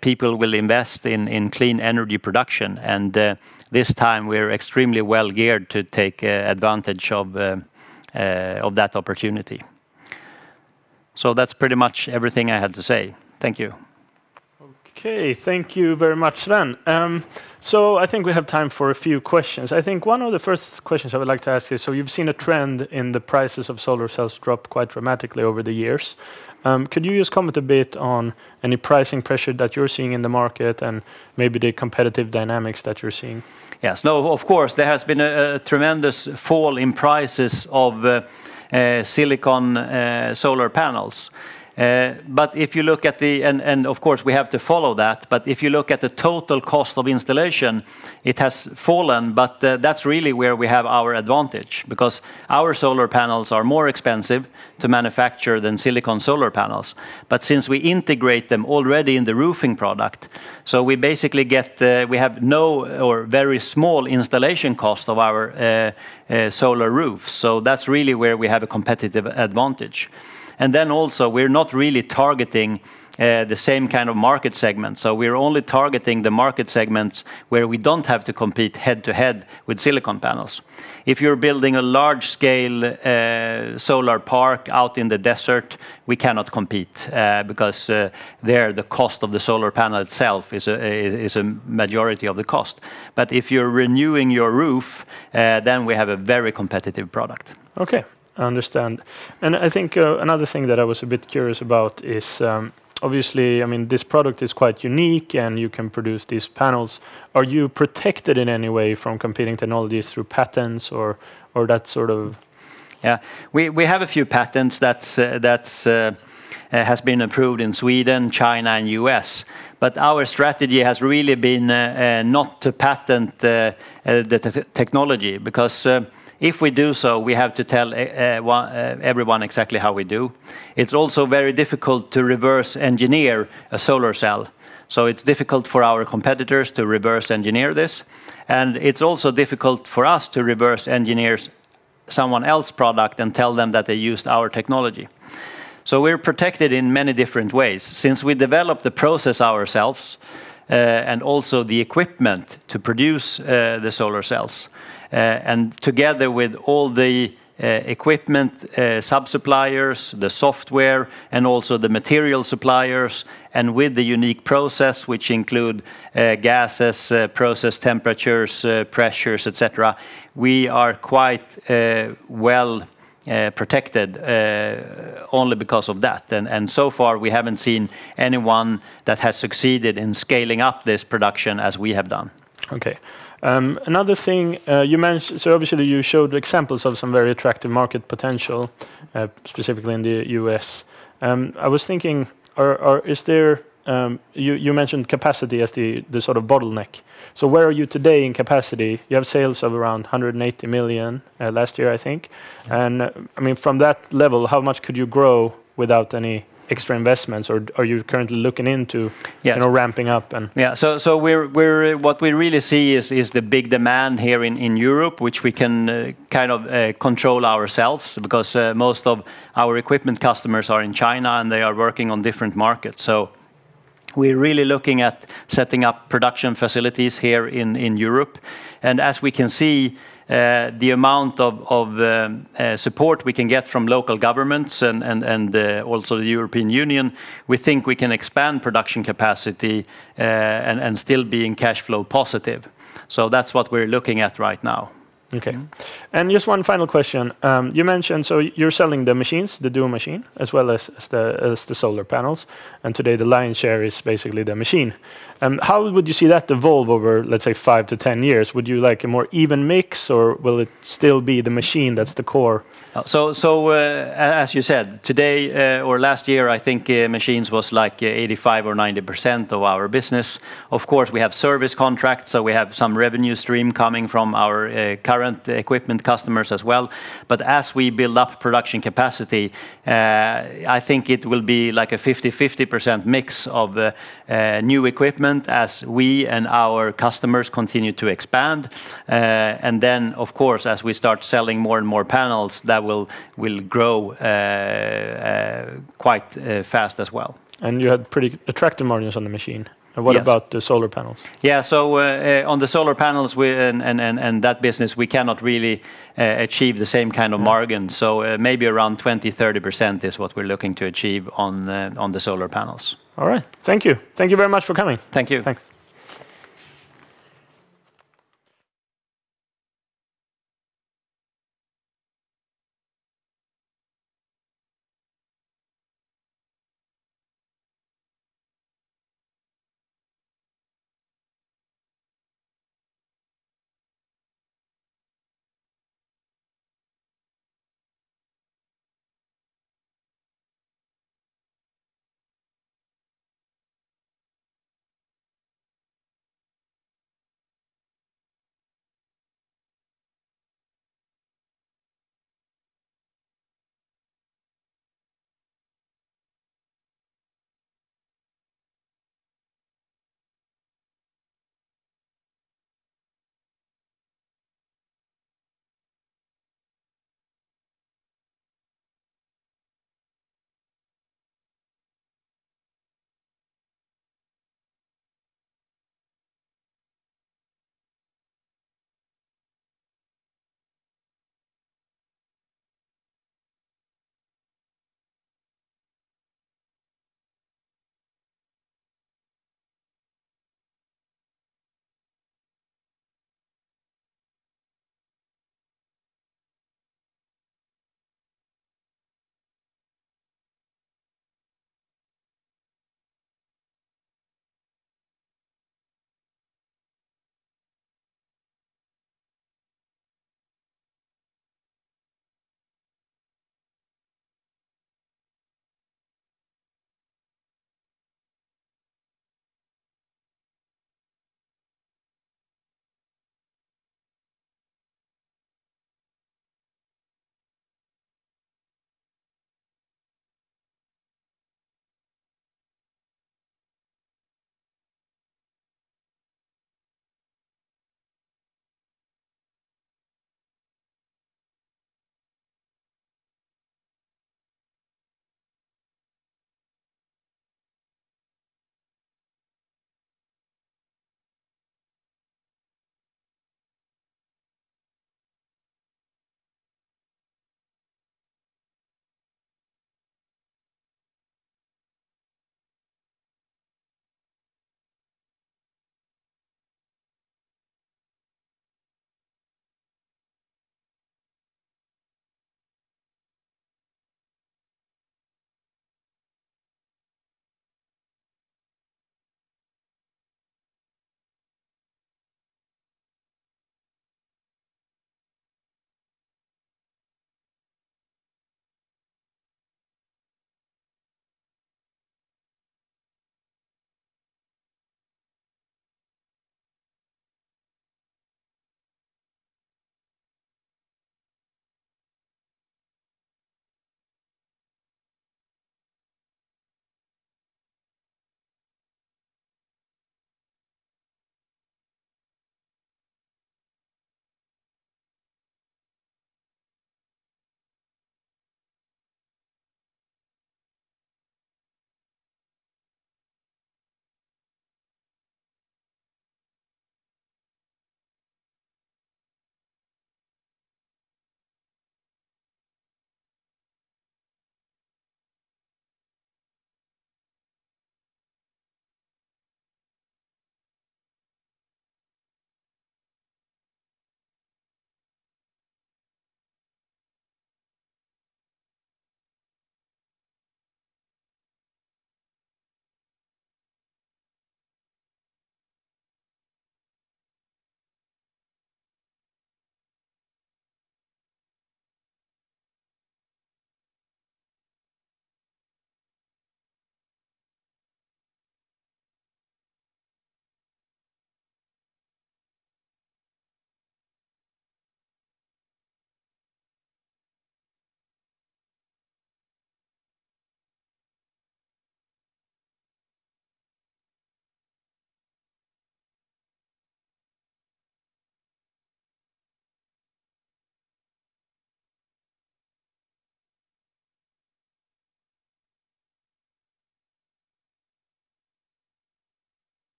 S6: people will invest in clean energy production. And this time we're extremely well geared to take advantage of that opportunity. So that's pretty much everything I had to say. Thank you.
S5: Okay, thank you very much, Sven. So I think we have time for a few questions. I think one of the first questions I would like to ask is, so you've seen a trend in the prices of solar cells drop quite dramatically over the years. Could you just comment a bit on any pricing pressure that you're seeing in the market and maybe the competitive dynamics that you're seeing?
S6: Yes, no, of course, there has been a tremendous fall in prices of silicon solar panels. But if you look at the, and of course we have to follow that, but if you look at the total cost of installation, it has fallen, but that's really where we have our advantage, because our solar panels are more expensive to manufacture than silicon solar panels. But since we integrate them already in the roofing product, so we basically get, we have no or very small installation cost of our solar roofs. So that's really where we have a competitive advantage. And then also, we're not really targeting the same kind of market segment. So we're only targeting the market segments where we don't have to compete head-to-head with silicon panels. If you're building a large-scale solar park out in the desert, we cannot compete because there the cost of the solar panel itself is a majority of the cost. But if you're renewing your roof, then we have a very competitive product.
S5: Okay. I understand. And I think another thing that I was a bit curious about is obviously, I mean, this product is quite unique and you can produce these panels. Are you protected in any way from competing technologies through patents or that sort of?
S6: Yeah, we have a few patents that's has been approved in Sweden, China, and US. But our strategy has really been not to patent the technology, because if we do so, we have to tell everyone exactly how we do. It's also very difficult to reverse engineer a solar cell. So it's difficult for our competitors to reverse engineer this. And it's also difficult for us to reverse engineer someone else's product and tell them that they used our technology. So we're protected in many different ways. Since we developed the process ourselves and also the equipment to produce the solar cells, and together with all the equipment sub-suppliers, the software, and also the material suppliers, and with the unique process, which include gases, process temperatures, pressures, etc., we are quite well protected only because of that. And so far, we haven't seen anyone that has succeeded in scaling up this production as we have done.
S5: Okay. Another thing you mentioned, so obviously you showed examples of some very attractive market potential, specifically in the US. I was thinking, is there, you mentioned capacity as the sort of bottleneck. So where are you today in capacity? You have sales of around 180 million last year, I think. And I mean, from that level, how much could you grow without any extra investments, or are you currently looking into ramping up? And
S6: so we're what we really see is the big demand here in Europe, which we can kind of control ourselves, because most of our equipment customers are in China and they are working on different markets. So we're really looking at setting up production facilities here in Europe, and as we can see, the amount of support we can get from local governments and also the European Union, we think we can expand production capacity and still being cash flow positive. So that's what we're looking at right now.
S5: Okay. And just one final question. You mentioned, so you're selling the machines, the dual machine, as well as the solar panels. And today the lion's share is basically the machine. How would you see that evolve over, let's say, 5 to 10 years? Would you like a more even mix, or will it still be the machine that's the core?
S6: As you said, today or last year, I think machines was like 85 or 90% of our business. Of course, we have service contracts, so we have some revenue stream coming from our current equipment customers as well. But as we build up production capacity, I think it will be like a 50% mix of new equipment as we and our customers continue to expand. And then, of course, as we start selling more and more panels, that will grow quite fast as well.
S5: And you had pretty attractive margins on the machine. And what about the solar panels?
S6: Yeah, so on the solar panels and that business, we cannot really achieve the same kind of margin. So maybe around 20-30% is what we're looking to achieve on the solar panels.
S5: All right. Thank you. Thank you very much for coming.
S6: Thank you.
S5: Thanks.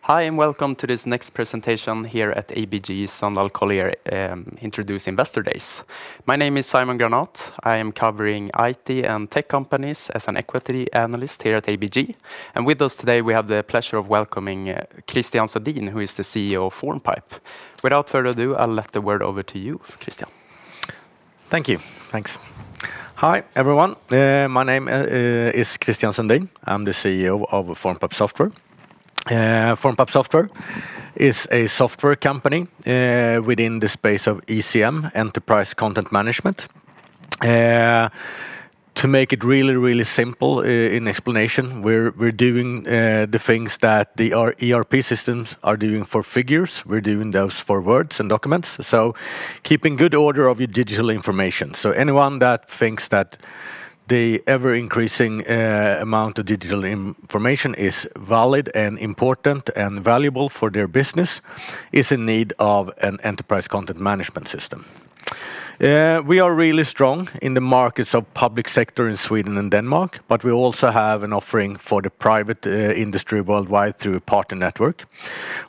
S7: Hi and welcome to this next presentation here at ABG Sundal Collier Introduce Investor Days. My name is Simon Granat. I am covering IT and tech companies as an equity analyst here at ABG. And with us today we have the pleasure of welcoming Christian Sodin, who is the CEO of Formpipe. Without further ado, I'll let the word over to you, Christian.
S8: Thank you. Thanks. Hi, everyone. My name is Christian Sundin. I'm the CEO of Formpipe Software. Formpipe Software is a software company within the space of ECM, Enterprise Content Management. To make it really simple in explanation, we're doing the things that the ERP systems are doing for figures. We're doing those for words and documents. So keeping good order of your digital information. So anyone that thinks that the ever-increasing amount of digital information is valid and important and valuable for their business is in need of an enterprise content management system. We are really strong in the markets of public sector in Sweden and Denmark, but we also have an offering for the private industry worldwide through a partner network,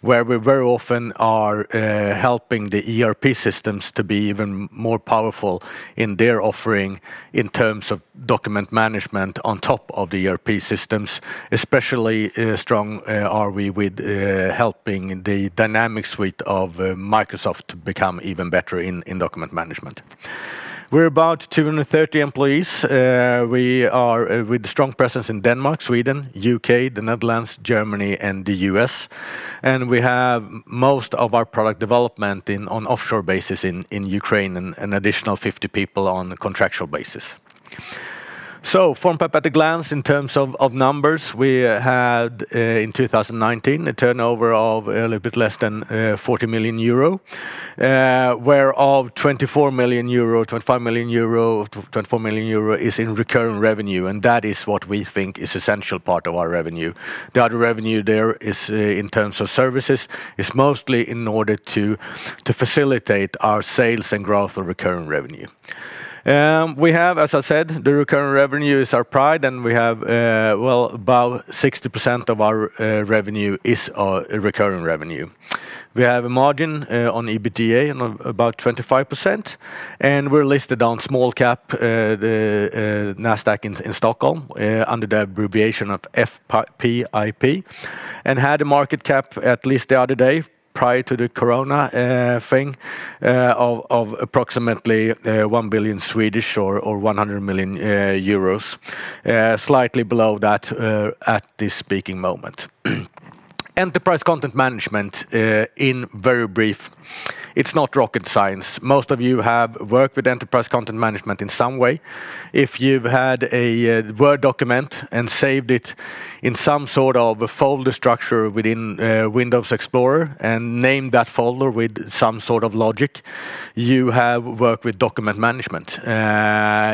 S8: where we very often are helping the ERP systems to be even more powerful in their offering in terms of document management on top of the ERP systems. Especially strong are we with helping the Dynamics suite of Microsoft to become even better in document management. We're about 230 employees. We are with strong presence in Denmark, Sweden, UK, the Netherlands, Germany, and the US. And we have most of our product development on offshore basis in Ukraine, and an additional 50 people on a contractual basis. So, Formpipe at a glance in terms of numbers, we had in 2019 a turnover of a little bit less than 40 million euro, whereof 24 million euro, 25 million euro, 24 million euro is in recurring revenue, and that is what we think is essential part of our revenue. The other revenue there is in terms of services, is mostly in order to facilitate our sales and growth of recurring revenue. We have, as I said, the recurring revenue is our pride, and we have, well, about 60% of our revenue is recurring revenue. We have a margin on EBITDA of about 25%, and we're listed on small cap, the Nasdaq in Stockholm, under the abbreviation of FPIP, and had a market cap at least the other day, prior to the corona thing, of approximately 1 billion Swedish or 100 million euros, slightly below that at this speaking moment. Enterprise content management, in very brief, it's not rocket science. Most of you have worked with enterprise content management in some way. If you've had a Word document and saved it in some sort of a folder structure within Windows Explorer and named that folder with some sort of logic, you have worked with document management.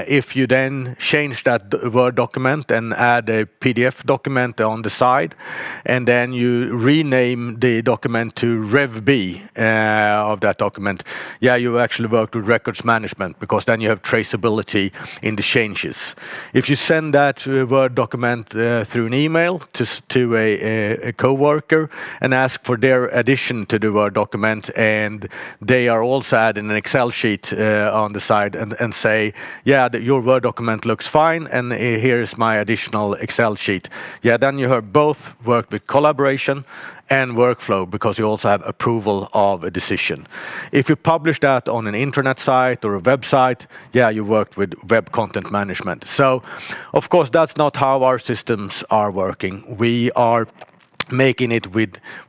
S8: If you then change that Word document and add a PDF document on the side, and then you rename the document to RevB of that document, yeah, you actually worked with records management, because then you have traceability in the changes. If you send that Word document through an email to a co-worker and ask for their addition to the Word document, and they are also adding an Excel sheet on the side and say, yeah, your Word document looks fine, and here is my additional Excel sheet. Yeah, then you have both worked with collaboration and workflow, because you also have approval of a decision. If you publish that on an internet site or a website, yeah, you worked with web content management. So, of course, that's not how our systems are working. We are making it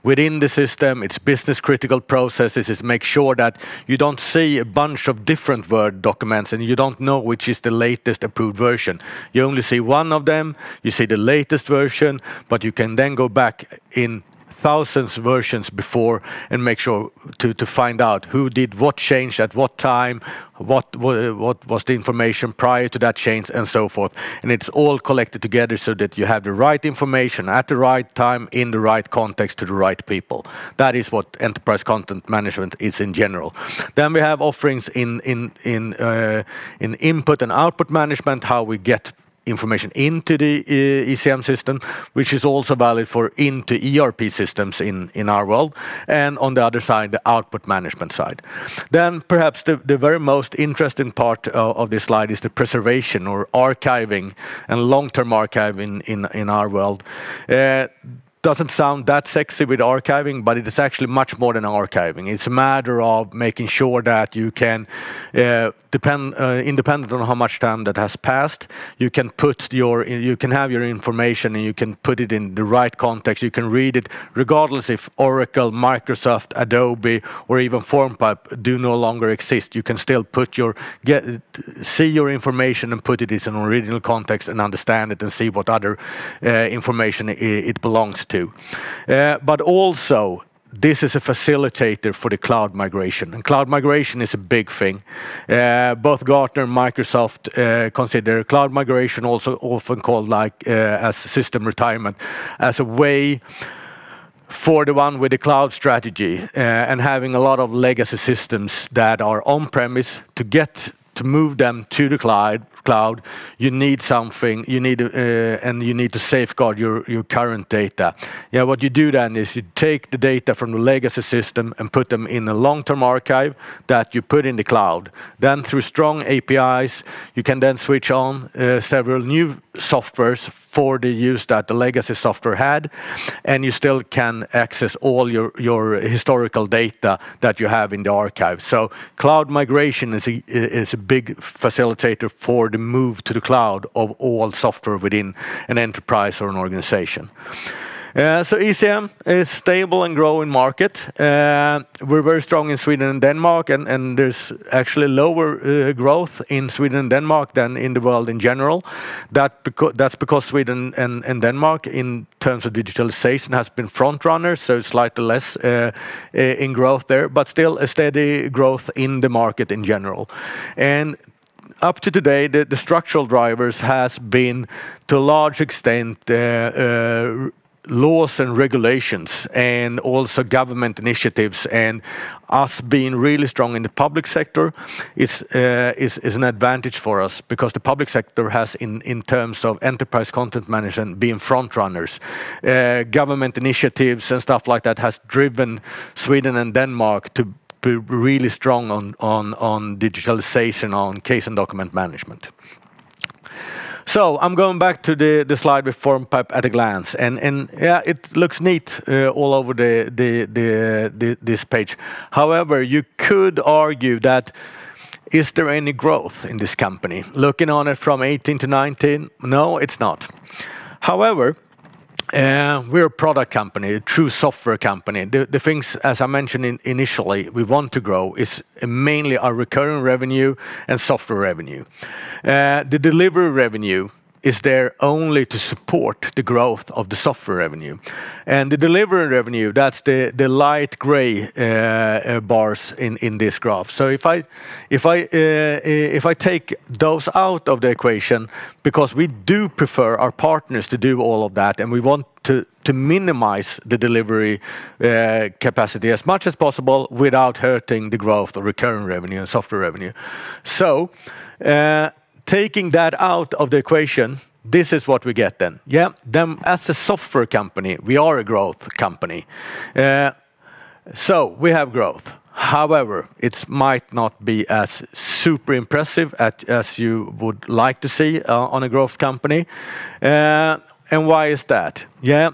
S8: within the system. It's business critical processes. It's make sure that you don't see a bunch of different Word documents and you don't know which is the latest approved version. You only see one of them, you see the latest version, but you can then go back in thousands of versions before and make sure to find out who did what change at what time, what was the information prior to that change, and so forth. And it's all collected together so that you have the right information at the right time in the right context to the right people. That is what enterprise content management is in general. Then we have offerings in input and output management, how we get information into the ECM system, which is also valid for into ERP systems in our world. And on the other side, the output management side. Then perhaps the very most interesting part of this slide is the preservation or archiving and long-term archiving in our world. Doesn't sound that sexy with archiving, but it is actually much more than archiving. It's a matter of making sure that you can, independent on how much time that has passed, you can have your information and you can put it in the right context. You can read it regardless if Oracle, Microsoft, Adobe, or even FormPipe do no longer exist. You can still see your information and put it in an original context and understand it and see what other information it belongs to. But also, this is a facilitator for the cloud migration. And cloud migration is a big thing. Both Gartner and Microsoft consider cloud migration, also often called as system retirement, as a way for the one with the cloud strategy and having a lot of legacy systems that are on-premise to move them to the cloud. You need something, and you need to safeguard your current data. Yeah, what you do then is you take the data from the legacy system and put them in a long-term archive that you put in the cloud. Then through strong APIs, you can then switch on several new softwares for the use that the legacy software had, and you still can access all your historical data that you have in the archive. So cloud migration is a big facilitator for the move to the cloud of all software within an enterprise or an organization. So ECM is stable and growing market. We're very strong in Sweden and Denmark, and there's actually lower growth in Sweden and Denmark than in the world in general. That's because Sweden and Denmark, in terms of digitalization, has been front runners, so it's slightly less in growth there, but still a steady growth in the market in general. And up to today, the structural drivers has been, to a large extent, laws and regulations, and also government initiatives, and us being really strong in the public sector is an advantage for us, because the public sector has, in terms of enterprise content management, being front runners. Government initiatives and stuff like that has driven Sweden and Denmark to be really strong on digitalization, on case and document management. So I'm going back to the slide with FormPipe at a glance, and yeah, it looks neat all over this page. However, you could argue that, is there any growth in this company? Looking on it from 18 to 19, no, it's not. However, we're a product company, a true software company. The things, as I mentioned initially, we want to grow is mainly our recurring revenue and software revenue. The delivery revenue is there only to support the growth of the software revenue. And the delivery revenue, that's the light gray bars in this graph. So if I take those out of the equation, because we do prefer our partners to do all of that, and we want to minimize the delivery capacity as much as possible without hurting the growth of recurring revenue and software revenue. So taking that out of the equation, this is what we get then. Yeah, then as a software company, we are a growth company. So we have growth. However, it might not be as super impressive as you would like to see on a growth company. And why is that? Yeah,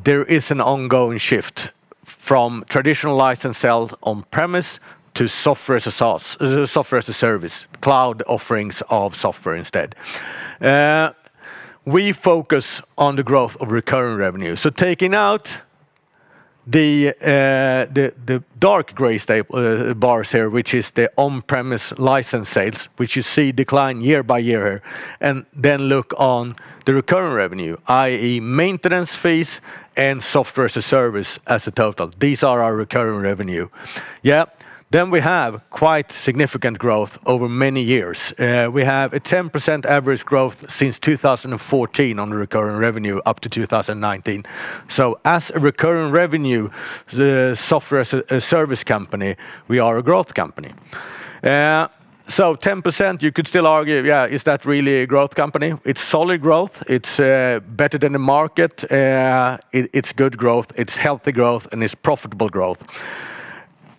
S8: there is an ongoing shift from traditional license sales on-premise to software as a SaaS, software as a service, cloud offerings of software instead. We focus on the growth of recurring revenue. So taking out the dark gray bars here, which is the on-premise license sales, which you see decline year by year here, and then look on the recurring revenue, i.e. maintenance fees and software as a service as a total. These are our recurring revenue. Yeah. Then we have quite significant growth over many years. We have a 10% average growth since 2014 on the recurring revenue up to 2019. So as a recurring revenue, the software as a service company, we are a growth company. So 10%, you could still argue, yeah, is that really a growth company? It's solid growth. It's better than the market. It's good growth. It's healthy growth, and it's profitable growth.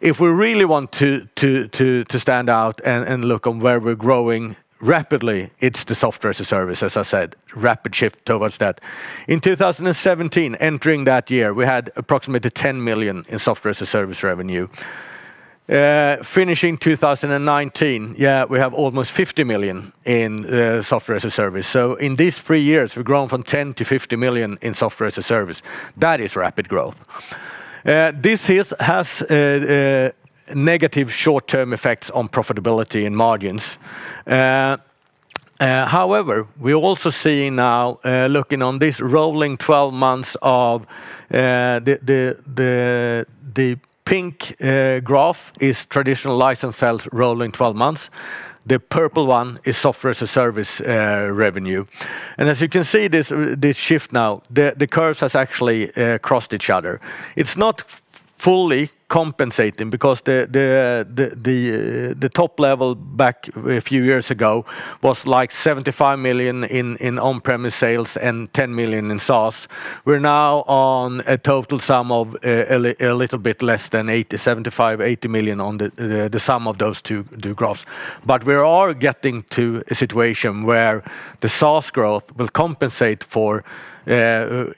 S8: If we really want to stand out and look on where we're growing rapidly, it's the software as a service, as I said, rapid shift towards that. In 2017, entering that year, we had approximately 10 million in software as a service revenue. Finishing 2019, yeah, we have almost 50 million in software as a service. So in these 3 years, we've grown from 10 to 50 million in software as a service. That is rapid growth. This has negative short-term effects on profitability and margins. However, we're also seeing now, looking on this rolling 12 months of the pink graph is traditional license sales rolling 12 months. The purple one is software as a service revenue. And as you can see this shift now, the curves has actually crossed each other. It's not fully compensating because the top level back a few years ago was like 75 million in on-premise sales and 10 million in SaaS. We're now on a total sum of a little bit less than 75, 80 million on the sum of those two graphs. But we are getting to a situation where the SaaS growth will compensate for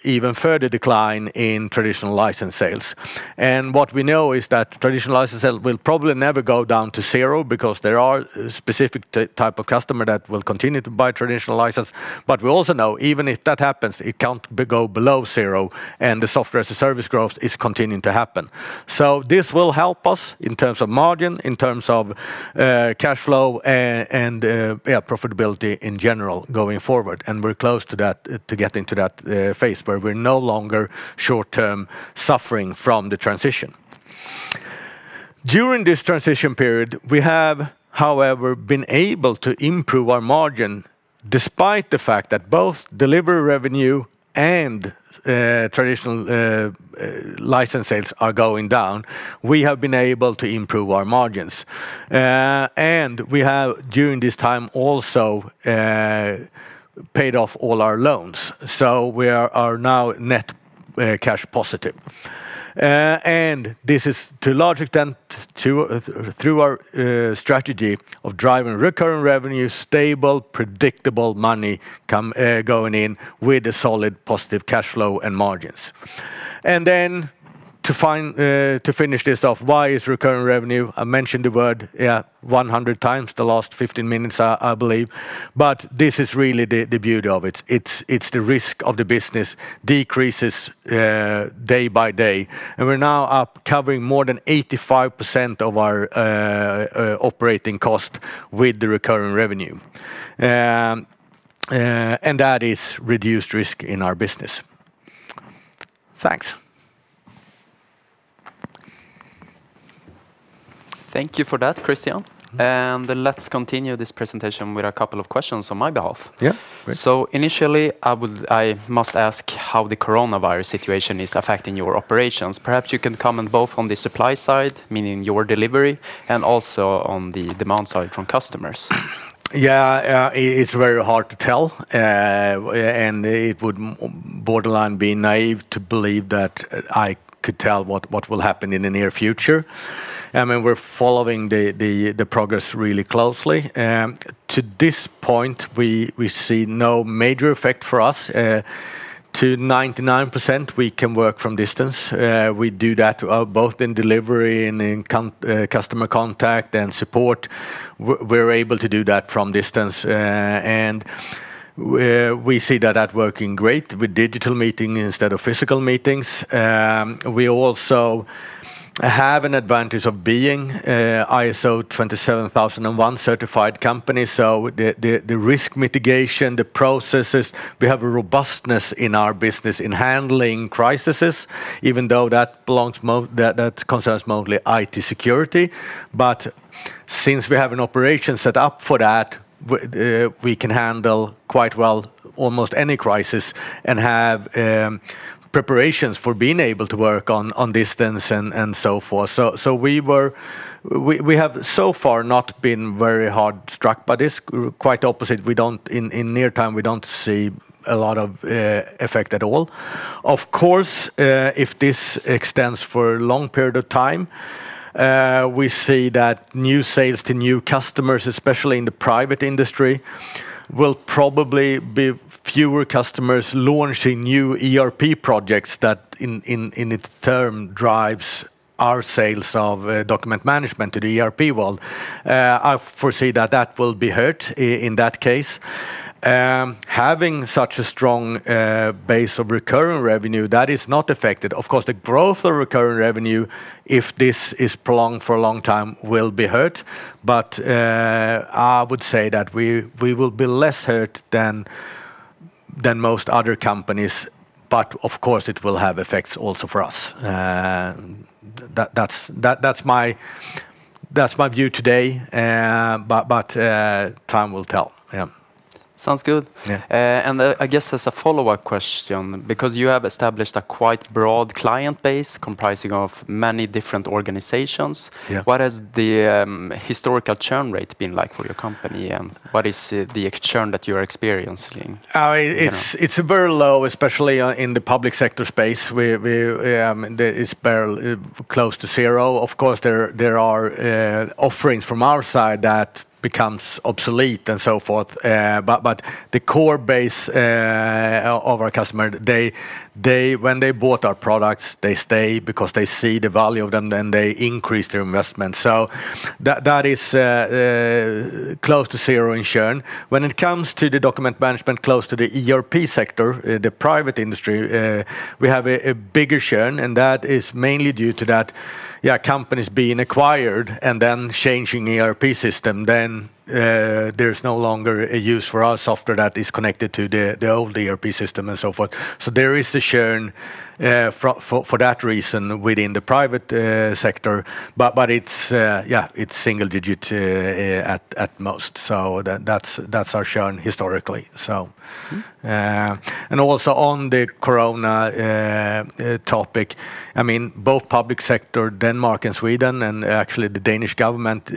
S8: even further decline in traditional license sales. And what we know is that traditional license sales will probably never go down to zero because there are specific type of customer that will continue to buy traditional license. But we also know even if that happens, it can't go below zero, and the software as a service growth is continuing to happen. So this will help us in terms of margin, in terms of cash flow, and profitability in general going forward. And we're close to that, to getting to that phase where we're no longer short-term suffering from the transition. During this transition period, we have, however, been able to improve our margin despite the fact that both delivery revenue and traditional license sales are going down. We have been able to improve our margins. And we have, during this time, also paid off all our loans. So we are now net cash positive. And this is to a large extent through our strategy of driving recurring revenue, stable, predictable money going in with a solid positive cash flow and margins. And then to finish this off, why is recurring revenue? I mentioned the word 100 times the last 15 minutes, I believe. But this is really the beauty of it. It's the risk of the business decreases day by day. And we're now up covering more than 85% of our operating cost with the recurring revenue. And that is reduced risk in our business. Thanks.
S7: Thank you for that, Christian. And let's continue this presentation with a couple of questions on my behalf.
S8: Yeah. Great.
S7: So initially, I must ask how the coronavirus situation is affecting your operations. Perhaps you can comment both on the supply side, meaning your delivery, and also on the demand side from customers.
S8: Yeah, it's very hard to tell, and it would borderline be naive to believe that I could tell what will happen in the near future. I mean, we're following the progress really closely. To this point, we see no major effect for us. To 99%, we can work from distance. We do that both in delivery and in customer contact and support. We're able to do that from distance. And we see that working great with digital meeting instead of physical meetings. We also have an advantage of being ISO 27001 certified company. So the risk mitigation, the processes, we have a robustness in our business in handling crises, even though that that concerns mostly IT security. But since we have an operation set up for that, we can handle quite well almost any crisis and have preparations for being able to work on distance and so forth. So we have so far not been very hard struck by this. Quite opposite. We don't in near time we don't see a lot of effect at all. Of course, if this extends for a long period of time, we see that new sales to new customers, especially in the private industry, will probably be fewer customers launching new ERP projects that in its term drives our sales of document management to the ERP world. I foresee that will be hurt in that case. Having such a strong base of recurring revenue, that is not affected. Of course, the growth of recurring revenue, if this is prolonged for a long time, will be hurt. But I would say that we will be less hurt than most other companies. But of course, it will have effects also for us. That's my view today. But time will tell. Yeah.
S7: Sounds good.
S8: Yeah.
S7: And I guess as a follow-up question, because you have established a quite broad client base comprising of many different organizations,
S8: Yeah.
S7: what has the historical churn rate been like for your company, and what is the churn that you're experiencing?
S8: It's very low, especially in the public sector space. It's barely close to zero. Of course, there are offerings from our side that becomes obsolete and so forth. But the core base of our customer, they when they bought our products, they stay because they see the value of them, and they increase their investment. So that is close to zero in churn. When it comes to the document management close to the ERP sector, the private industry, we have a bigger churn, and that is mainly due to that. Yeah, companies being acquired and then changing ERP system, then there's no longer a use for our software that is connected to the old ERP system and so forth. So there is a churn for that reason within the private sector, but it's single digit at most. So that's our churn historically. So and also on the Corona topic, I mean, both public sector, Denmark and Sweden, and actually the Danish government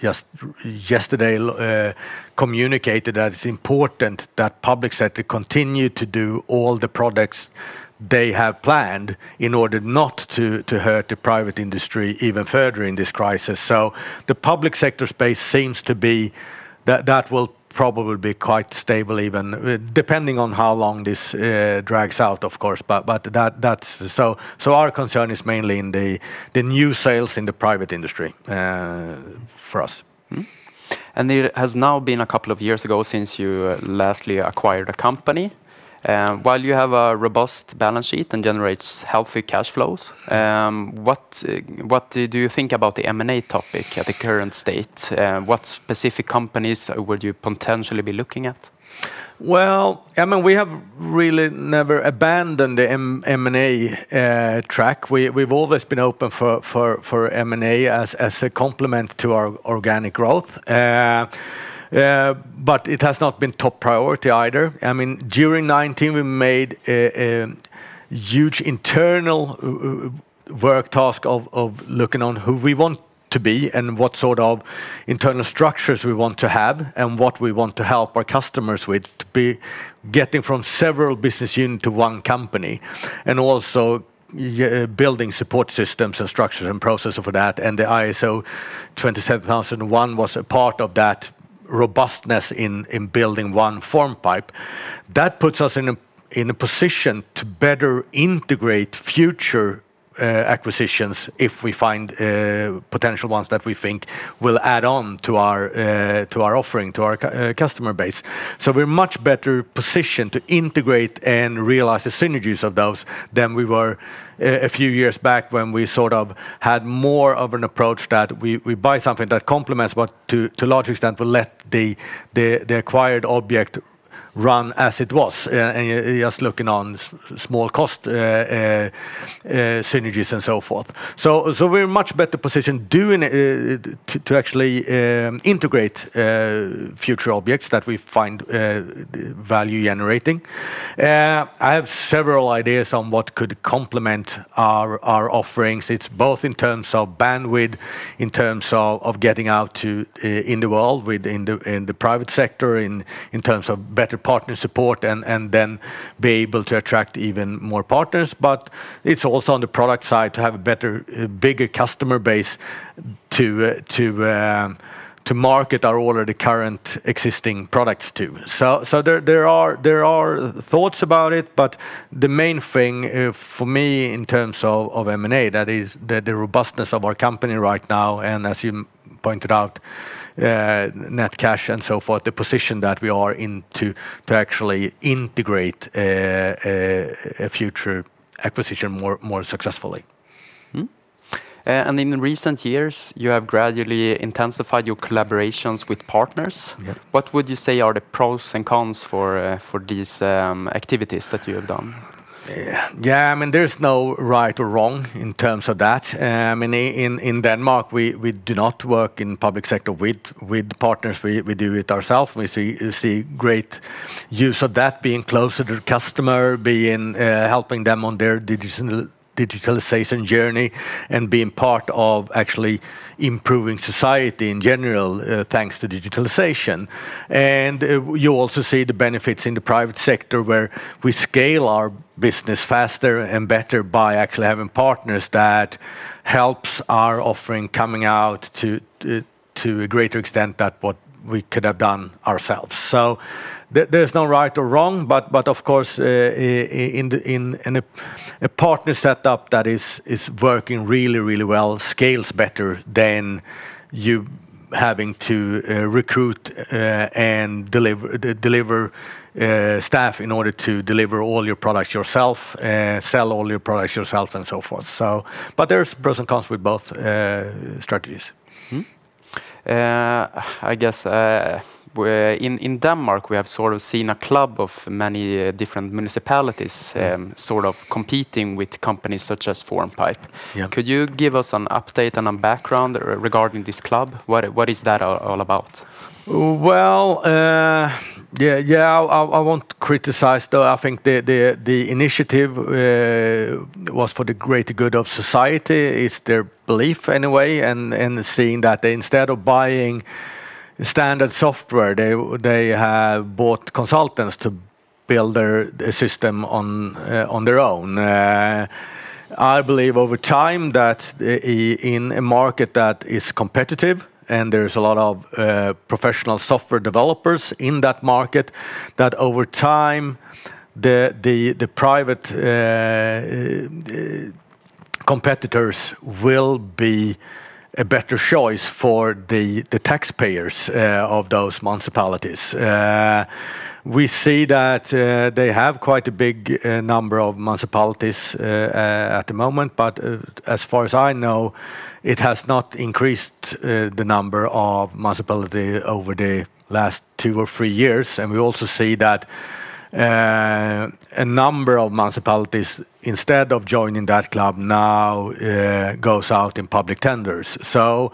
S8: just yesterday communicated that it's important that public sector continue to do all the products they have planned in order not to hurt the private industry even further in this crisis. So the public sector space seems to be that will probably be quite stable, even depending on how long this drags out, of course. But that's so our concern is mainly in the new sales in the private industry for us.
S7: And it has now been a couple of years ago since you lastly acquired a company. While you have a robust balance sheet and generates healthy cash flows, what do you think about the M&A topic at the current state? What specific companies would you potentially be looking at?
S8: Well, I mean, we have really never abandoned the M&A track. We've always been open for M&A as a complement to our organic growth. But it has not been top priority either. I mean, during 2019, we made a huge internal work task of looking on who we want to be and what sort of internal structures we want to have and what we want to help our customers with, to be getting from several business units to one company, and also building support systems and structures and processes for that. And the ISO 27001 was a part of that robustness in building one form pipe. That puts us in a position to better integrate future acquisitions if we find potential ones that we think will add on to our offering, to our customer base. So we're much better positioned to integrate and realize the synergies of those than we were a few years back, when we sort of had more of an approach that we buy something that complements, but to a large extent will let the acquired object run as it was, and just looking on small cost synergies and so forth. So we're much better positioned doing to actually integrate future objects that we find value generating. I have several ideas on what could complement our offerings. It's both in terms of bandwidth, in terms of getting out to in the world, in the private sector, in terms of better partner support, and then be able to attract even more partners. But it's also on the product side to have a bigger customer base to market our already current existing products to. So there are thoughts about it, but the main thing for me in terms of M&A, that is the robustness of our company right now, and as you pointed out, net cash and so forth, the position that we are in to actually integrate a future acquisition more successfully.
S7: And in recent years, you have gradually intensified your collaborations with partners.
S8: Yeah.
S7: What would you say are the pros and cons for these activities that you have done?
S8: Yeah, I mean, there's no right or wrong in terms of that. I mean, in Denmark, we do not work in public sector with partners. We do it ourselves. We see great use of that, being closer to the customer, being helping them on their digitalization journey, and being part of actually improving society in general thanks to digitalization. And you also see the benefits in the private sector, where we scale our business faster and better by actually having partners that helps our offering coming out to a greater extent than what we could have done ourselves. So there's no right or wrong, but of course in a partner setup that is working really well scales better than you having to recruit and deliver staff in order to deliver all your products yourself, sell all your products yourself, and so forth. So, but there's pros and cons with both strategies.
S7: I guess in Denmark we have sort of seen a club of many different municipalities sort of competing with companies such as Formpipe.
S8: Yeah.
S7: Could you give us an update and a background regarding this club? What is that all about?
S8: Well, I won't criticize, though. I think the initiative was for the greater good of society. It's their belief anyway, and seeing that they, instead of buying standard software, they have bought consultants to build their system on their own. I believe over time that in a market that is competitive, and there's a lot of professional software developers in that market, that over time the private competitors will be a better choice for the taxpayers of those municipalities. We see that they have quite a big number of municipalities at the moment, but as far as I know, it has not increased the number of municipalities over the last 2 or 3 years. And we also see that a number of municipalities, instead of joining that club, now goes out in public tenders. So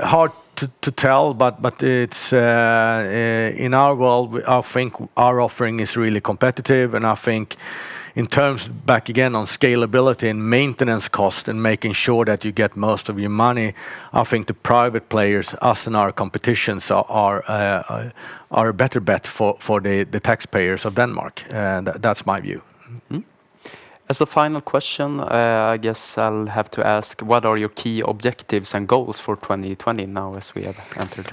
S8: hard to tell, but it's in our world, I think our offering is really competitive, and I think in terms, back again on scalability and maintenance cost and making sure that you get most of your money, I think the private players, us and our competitions, are a better bet for the taxpayers of Denmark. That's my view.
S7: Mm-hmm. As a final question, I guess I'll have to ask, what are your key objectives and goals for 2020 now as we have entered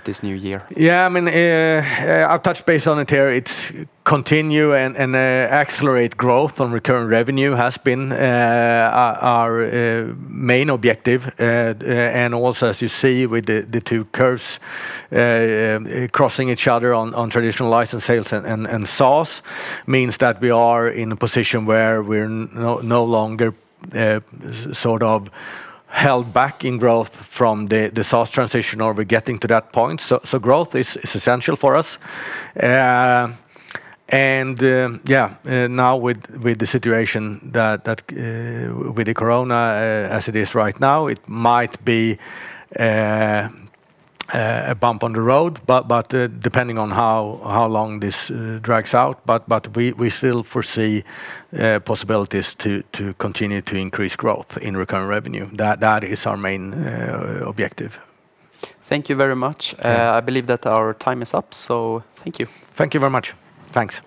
S7: this new year?
S8: Yeah, I mean, I've touched base on it here. It's continue and accelerate growth on recurring revenue has been our main objective. And also, as you see with the two curves crossing each other on traditional license sales and SaaS, means that we are in a position where we're no longer sort of held back in growth from the SaaS transition, or we're getting to that point. So growth is essential for us. Now with the situation that with the corona as it is right now, it might be a bump on the road, but depending on how long this drags out, but we still foresee possibilities to continue to increase growth in recurring revenue. That is our main objective.
S7: Thank you very much. I believe that our time is up, so thank you.
S8: Thank you very much. Thanks.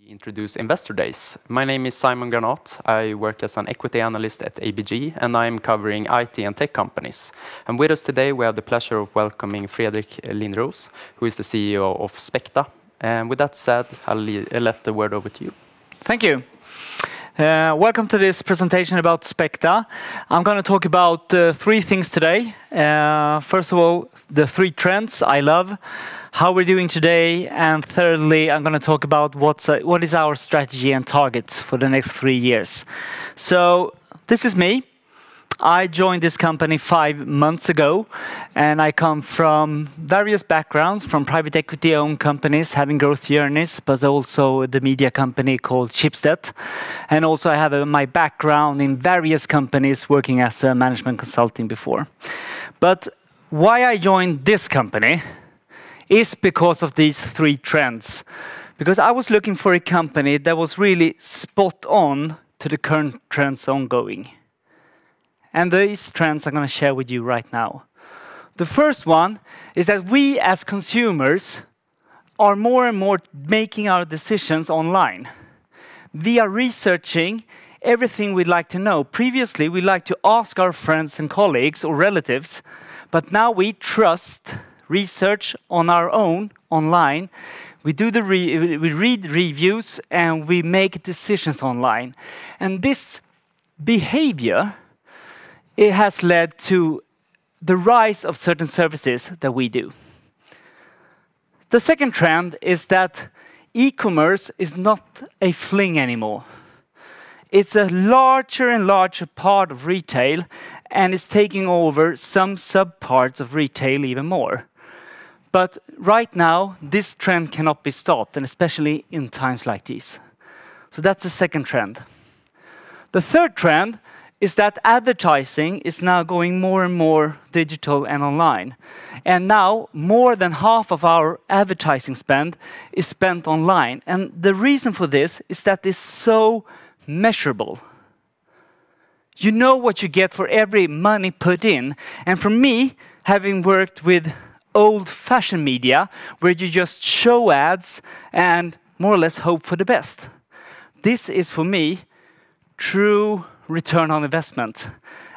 S7: Introduce Investor Days. My name is Simon Granat. I work as an equity analyst at ABG, and I'm covering IT and tech companies. And with us today, we have the pleasure of welcoming Fredrik Lindros, who is the CEO of Specta. And with that said, I'll let the word over to you.
S9: Thank you. Welcome to this presentation about Specta. I'm going to talk about three things today. First of all, the three trends I love, how we're doing today, and thirdly, I'm going to talk about what is our strategy and targets for the next 3 years. So this is me. I joined this company 5 months ago, and I come from various backgrounds, from private equity-owned companies having growth journeys, but also the media company called Schibsted. And also I have my background in various companies working as a management consulting before. But why I joined this company is because of these three trends. Because I was looking for a company that was really spot on to the current trends ongoing. And these trends I'm going to share with you right now. The first one is that we as consumers are more and more making our decisions online. We are researching everything we'd like to know. Previously, we like to ask our friends and colleagues or relatives, but now we trust research on our own online. We read reviews and we make decisions online. And this behavior, it has led to the rise of certain services that we do. The second trend is that e-commerce is not a fling anymore. It's a larger and larger part of retail, and it's taking over some subparts of retail even more. But right now, this trend cannot be stopped, and especially in times like these. So that's the second trend. The third trend is that advertising is now going more and more digital and online. And now, more than half of our advertising spend is spent online. And the reason for this is that it's so measurable. You know what you get for every money put in. And for me, having worked with old-fashioned media, where you just show ads and more or less hope for the best. This is, for me, true return on investment.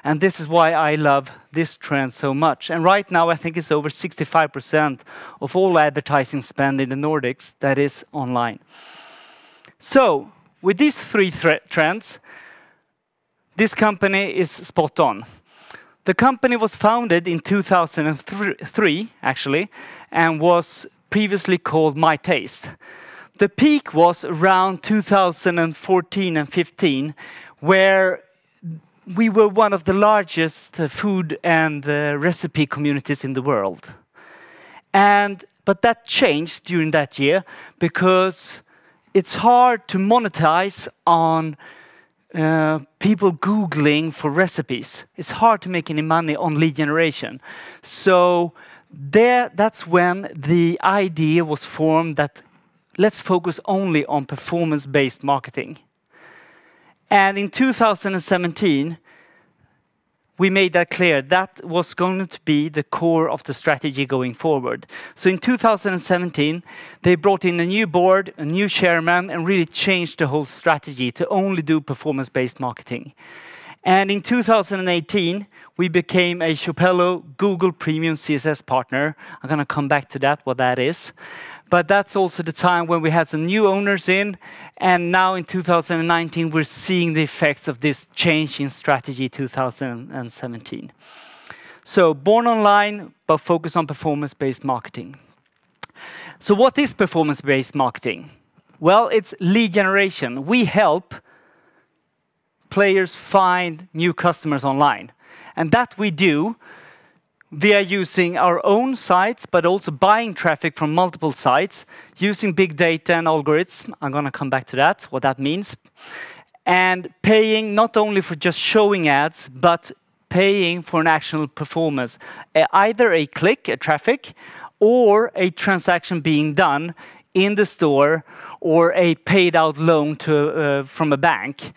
S9: And this is why I love this trend so much. And right now, I think it's over 65% of all advertising spend in the Nordics that is online. So, with these three trends, this company is spot on. The company was founded in 2003, actually, and was previously called My Taste. The peak was around 2014 and 15, where we were one of the largest food and recipe communities in the world. But that changed during that year because it's hard to monetize on people Googling for recipes. It's hard to make any money on lead generation. So that's when the idea was formed that let's focus only on performance-based marketing. And in 2017, we made that clear. That was going to be the core of the strategy going forward. So in 2017, they brought in a new board, a new chairman, and really changed the whole strategy to only do performance-based marketing. And in 2018, we became a Shopello Google Premium CSS partner. I'm going to come back to that, what that is. But that's also the time when we had some new owners in. And now in 2019, we're seeing the effects of this change in strategy 2017. So born online, but focus on performance-based marketing. So what is performance-based marketing? Well, it's lead generation. We help players find new customers online. And that we do via using our own sites, but also buying traffic from multiple sites, using big data and algorithms. I'm going to come back to that, what that means. And paying not only for just showing ads, but paying for an actual performance. Either a click, a traffic, or a transaction being done in the store, or a paid out loan from a bank.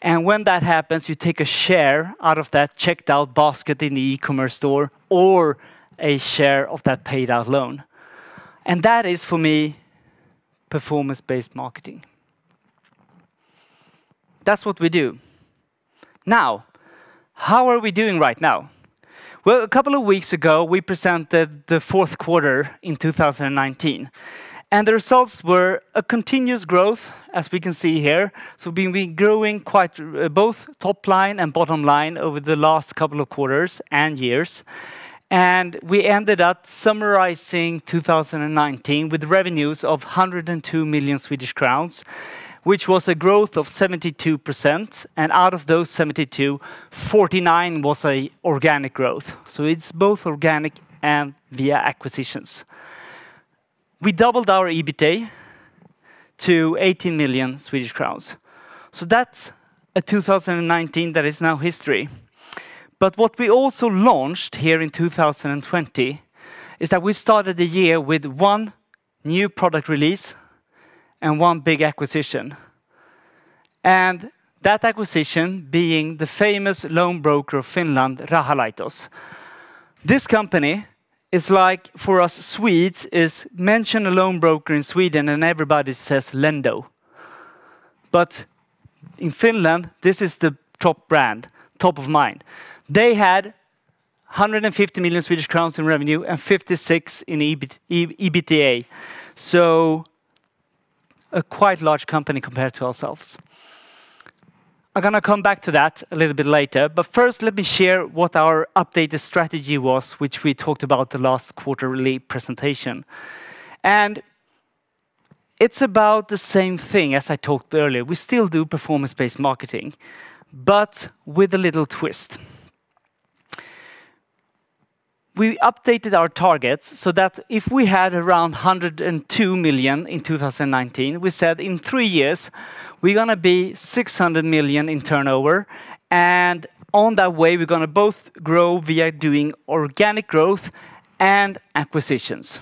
S9: And when that happens, you take a share out of that checked out basket in the e-commerce store, or a share of that paid out loan. And that is, for me, performance-based marketing. That's what we do. Now, how are we doing right now? Well, a couple of weeks ago, we presented the fourth quarter in 2019. And the results were a continuous growth, as we can see here. So we've been growing quite both top line and bottom line over the last couple of quarters and years. And we ended up summarizing 2019 with revenues of 102 million Swedish crowns, which was a growth of 72%. And out of those 72, 49 was a organic growth. So it's both organic and via acquisitions. We doubled our EBITDA to 18 million Swedish crowns. So that's a 2019 that is now history. But what we also launched here in 2020 is that we started the year with one new product release and one big acquisition. And that acquisition being the famous loan broker of Finland, Rahalaitos. This company is like, for us Swedes, is mention a loan broker in Sweden and everybody says Lendo. But in Finland, this is the top brand, top of mind. They had 150 million Swedish crowns in revenue and 56 in EBITDA. So a quite large company compared to ourselves. I'm going to come back to that a little bit later, but first let me share what our updated strategy was, which we talked about the last quarterly presentation. And it's about the same thing as I talked earlier. We still do performance-based marketing, but with a little twist. We updated our targets so that if we had around 102 million in 2019, we said in 3 years, we're going to be 600 million in turnover. And on that way, we're going to both grow via doing organic growth and acquisitions.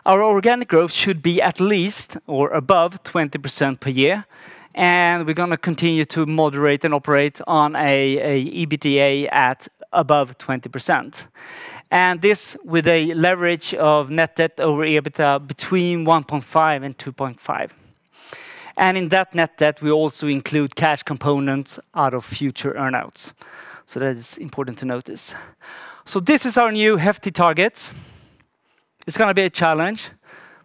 S9: Our organic growth should be at least or above 20% per year. And we're going to continue to moderate and operate on a EBITDA at above 20%. And this with a leverage of net debt over EBITDA between 1.5 and 2.5. And in that net debt, we also include cash components out of future earnouts. So that is important to notice. So this is our new hefty targets. It's going to be a challenge,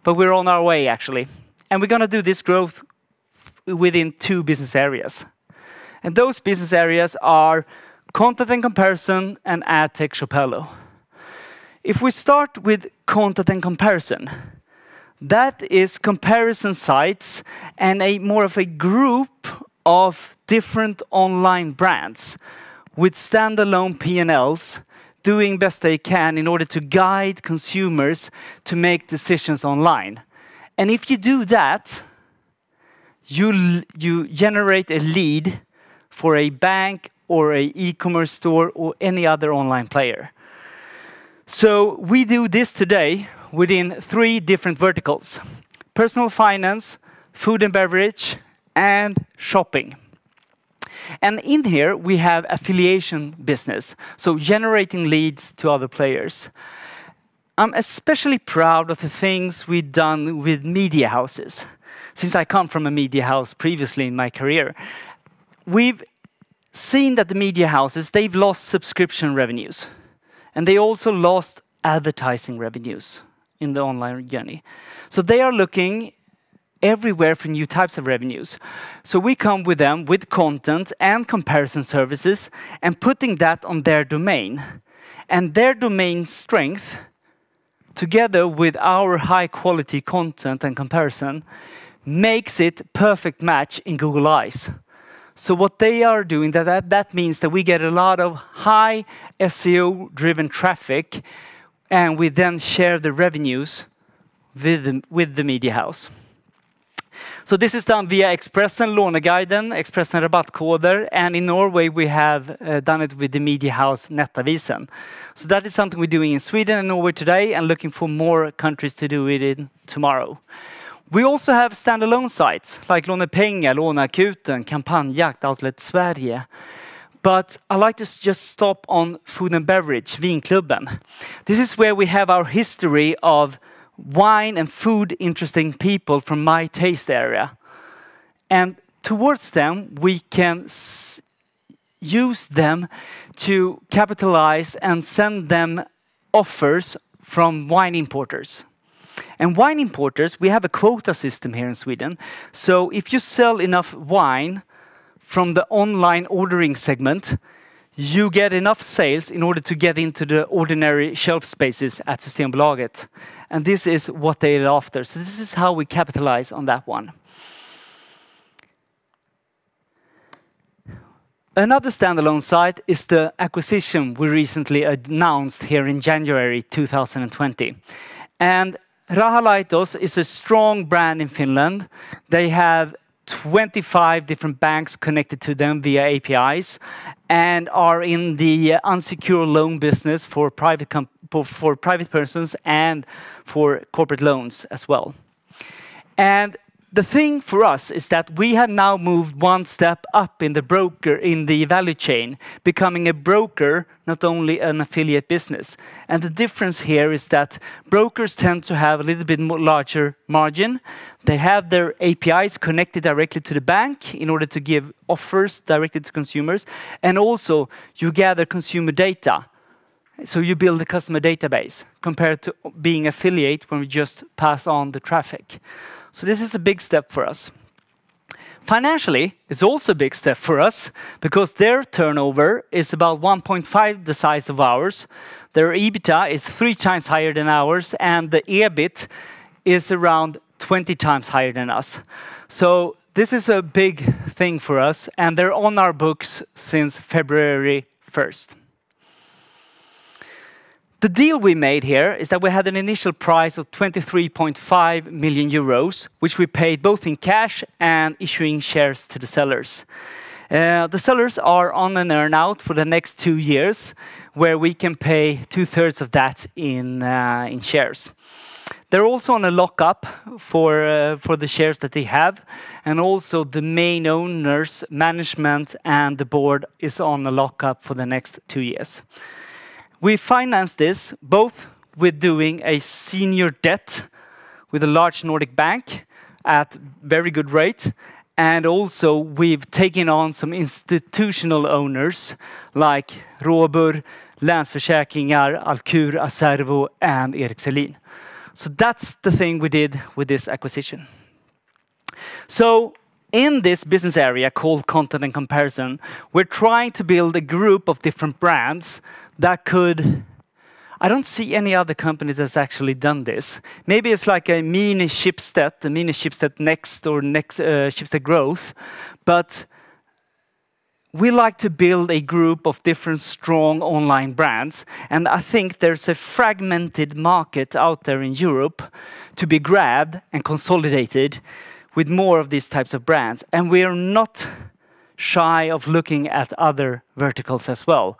S9: but we're on our way actually. And we're going to do this growth within 2 business areas. And those business areas are content and comparison and ad tech Shopello. If we start with content and comparison, that is comparison sites and more of a group of different online brands with standalone P&Ls doing best they can in order to guide consumers to make decisions online. And if you do that, you generate a lead for a bank or an e-commerce store or any other online player. So we do this today within 3 different verticals: personal finance, food and beverage, and shopping. And in here, we have affiliation business, so generating leads to other players. I'm especially proud of the things we've done with media houses. Since I come from a media house previously in my career, we've seen that the media houses, they've lost subscription revenues. And they also lost advertising revenues in the online journey. So they are looking everywhere for new types of revenues. So we come with them with content and comparison services and putting that on their domain. And their domain strength, together with our high quality content and comparison, makes it perfect match in Google Eyes. So what they are doing, that means that we get a lot of high SEO-driven traffic, and we then share the revenues with the media house. So this is done via Expressen Låneguiden, Expressen Rabattkoder, and in Norway we have done it with the media house Nettavisen. So that is something we're doing in Sweden and Norway today, and looking for more countries to do it in tomorrow. We also have standalone sites like Lånepengar, Låneakuten, Kampanjakt, Outlet Sverige. But I like to just stop on food and beverage, Vinklubben. This is where we have our history of wine and food interesting people from my taste area. And towards them, we can use them to capitalize and send them offers from wine importers. And wine importers, we have a quota system here in Sweden. So if you sell enough wine from the online ordering segment, you get enough sales in order to get into the ordinary shelf spaces at Systembolaget. And this is what they're after. So this is how we capitalize on that one. Another standalone site is the acquisition we recently announced here in January 2020. And Rahalaitos is a strong brand in Finland. They have 25 different banks connected to them via APIs and are in the unsecured loan business for private persons and for corporate loans as well. And the thing for us is that we have now moved one step up in the value chain, becoming a broker, not only an affiliate business. And the difference here is that brokers tend to have a little bit more larger margin. They have their APIs connected directly to the bank in order to give offers directly to consumers. And also, you gather consumer data. So you build a customer database compared to being affiliate when we just pass on the traffic. So this is a big step for us. Financially, it's also a big step for us because their turnover is about 1.5 the size of ours. Their EBITDA is 3 times higher than ours, and the EBIT is around 20 times higher than us. So this is a big thing for us, and they're on our books since February 1st. The deal we made here is that we had an initial price of 23.5 million euros, which we paid both in cash and issuing shares to the sellers. The sellers are on an earn-out for the next 2 years, where we can pay 2/3 of that in shares. They're also on a lock-up for the shares that they have, and also the main owners, management, and the board is on a lock-up for the next 2 years. We financed this both with doing a senior debt with a large Nordic bank at very good rate, and also we've taken on some institutional owners like Robur, Länsförsäkringar, Alcur, Acervo, and Erik Selin. So that's the thing we did with this acquisition. So in this business area called Content and Comparison, we're trying to build a group of different brands that could... I don't see any other company that's actually done this. Maybe it's like a mini Schibsted Next or Schibsted Growth, but we like to build a group of different strong online brands, and I think there's a fragmented market out there in Europe to be grabbed and consolidated with more of these types of brands. And we're not shy of looking at other verticals as well.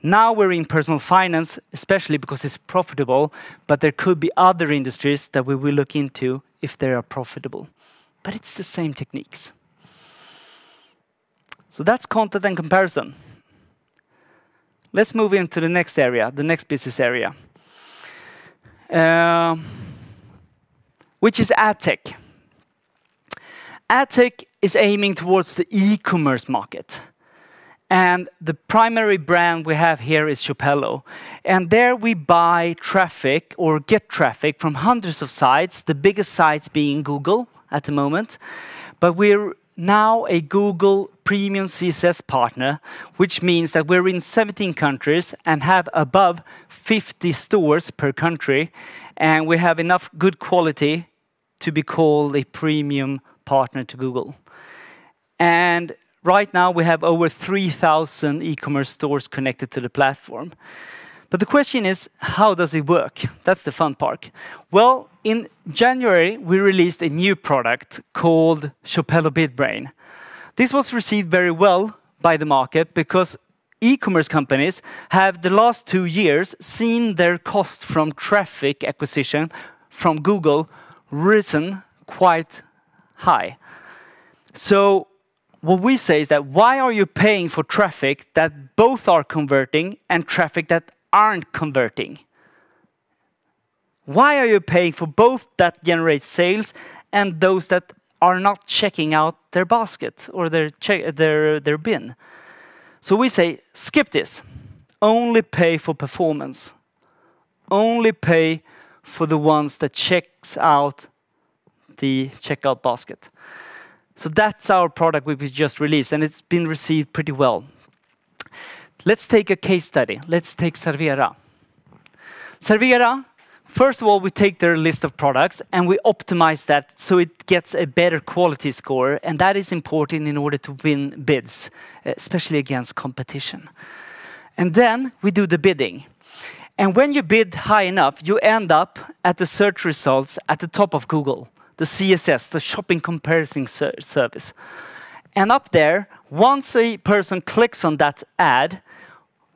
S9: Now we're in personal finance, especially because it's profitable, but there could be other industries that we will look into if they are profitable. But it's the same techniques. So that's Content and Comparison. Let's move into the next area, the next business area, which is AdTech. AdTech is aiming towards the e-commerce market. And the primary brand we have here is Shopello. And there we buy traffic or get traffic from hundreds of sites, the biggest sites being Google at the moment. But we're now a Google Premium CSS partner, which means that we're in 17 countries and have above 50 stores per country. And we have enough good quality to be called a premium partner to Google. And right now, we have over 3,000 e-commerce stores connected to the platform. But the question is, how does it work? That's the fun part. Well, in January, we released a new product called Shopello BidBrain. This was received very well by the market because e-commerce companies have the last 2 years seen their cost from traffic acquisition from Google risen quite high. So what we say is that why are you paying for traffic that both are converting and traffic that aren't converting? Why are you paying for both that generate sales and those that are not checking out their basket or their bin. So we say, skip this. Only pay for performance. Only pay for the ones that checks out the checkout basket. So that's our product we just released, and it's been received pretty well. Let's take a case study. Let's take Servera. Servera, first of all, we take their list of products and we optimize that so it gets a better quality score, and that is important in order to win bids, especially against competition. And then we do the bidding. And when you bid high enough, you end up at the search results at the top of Google, the CSS, the shopping comparison service. And up there, once a person clicks on that ad,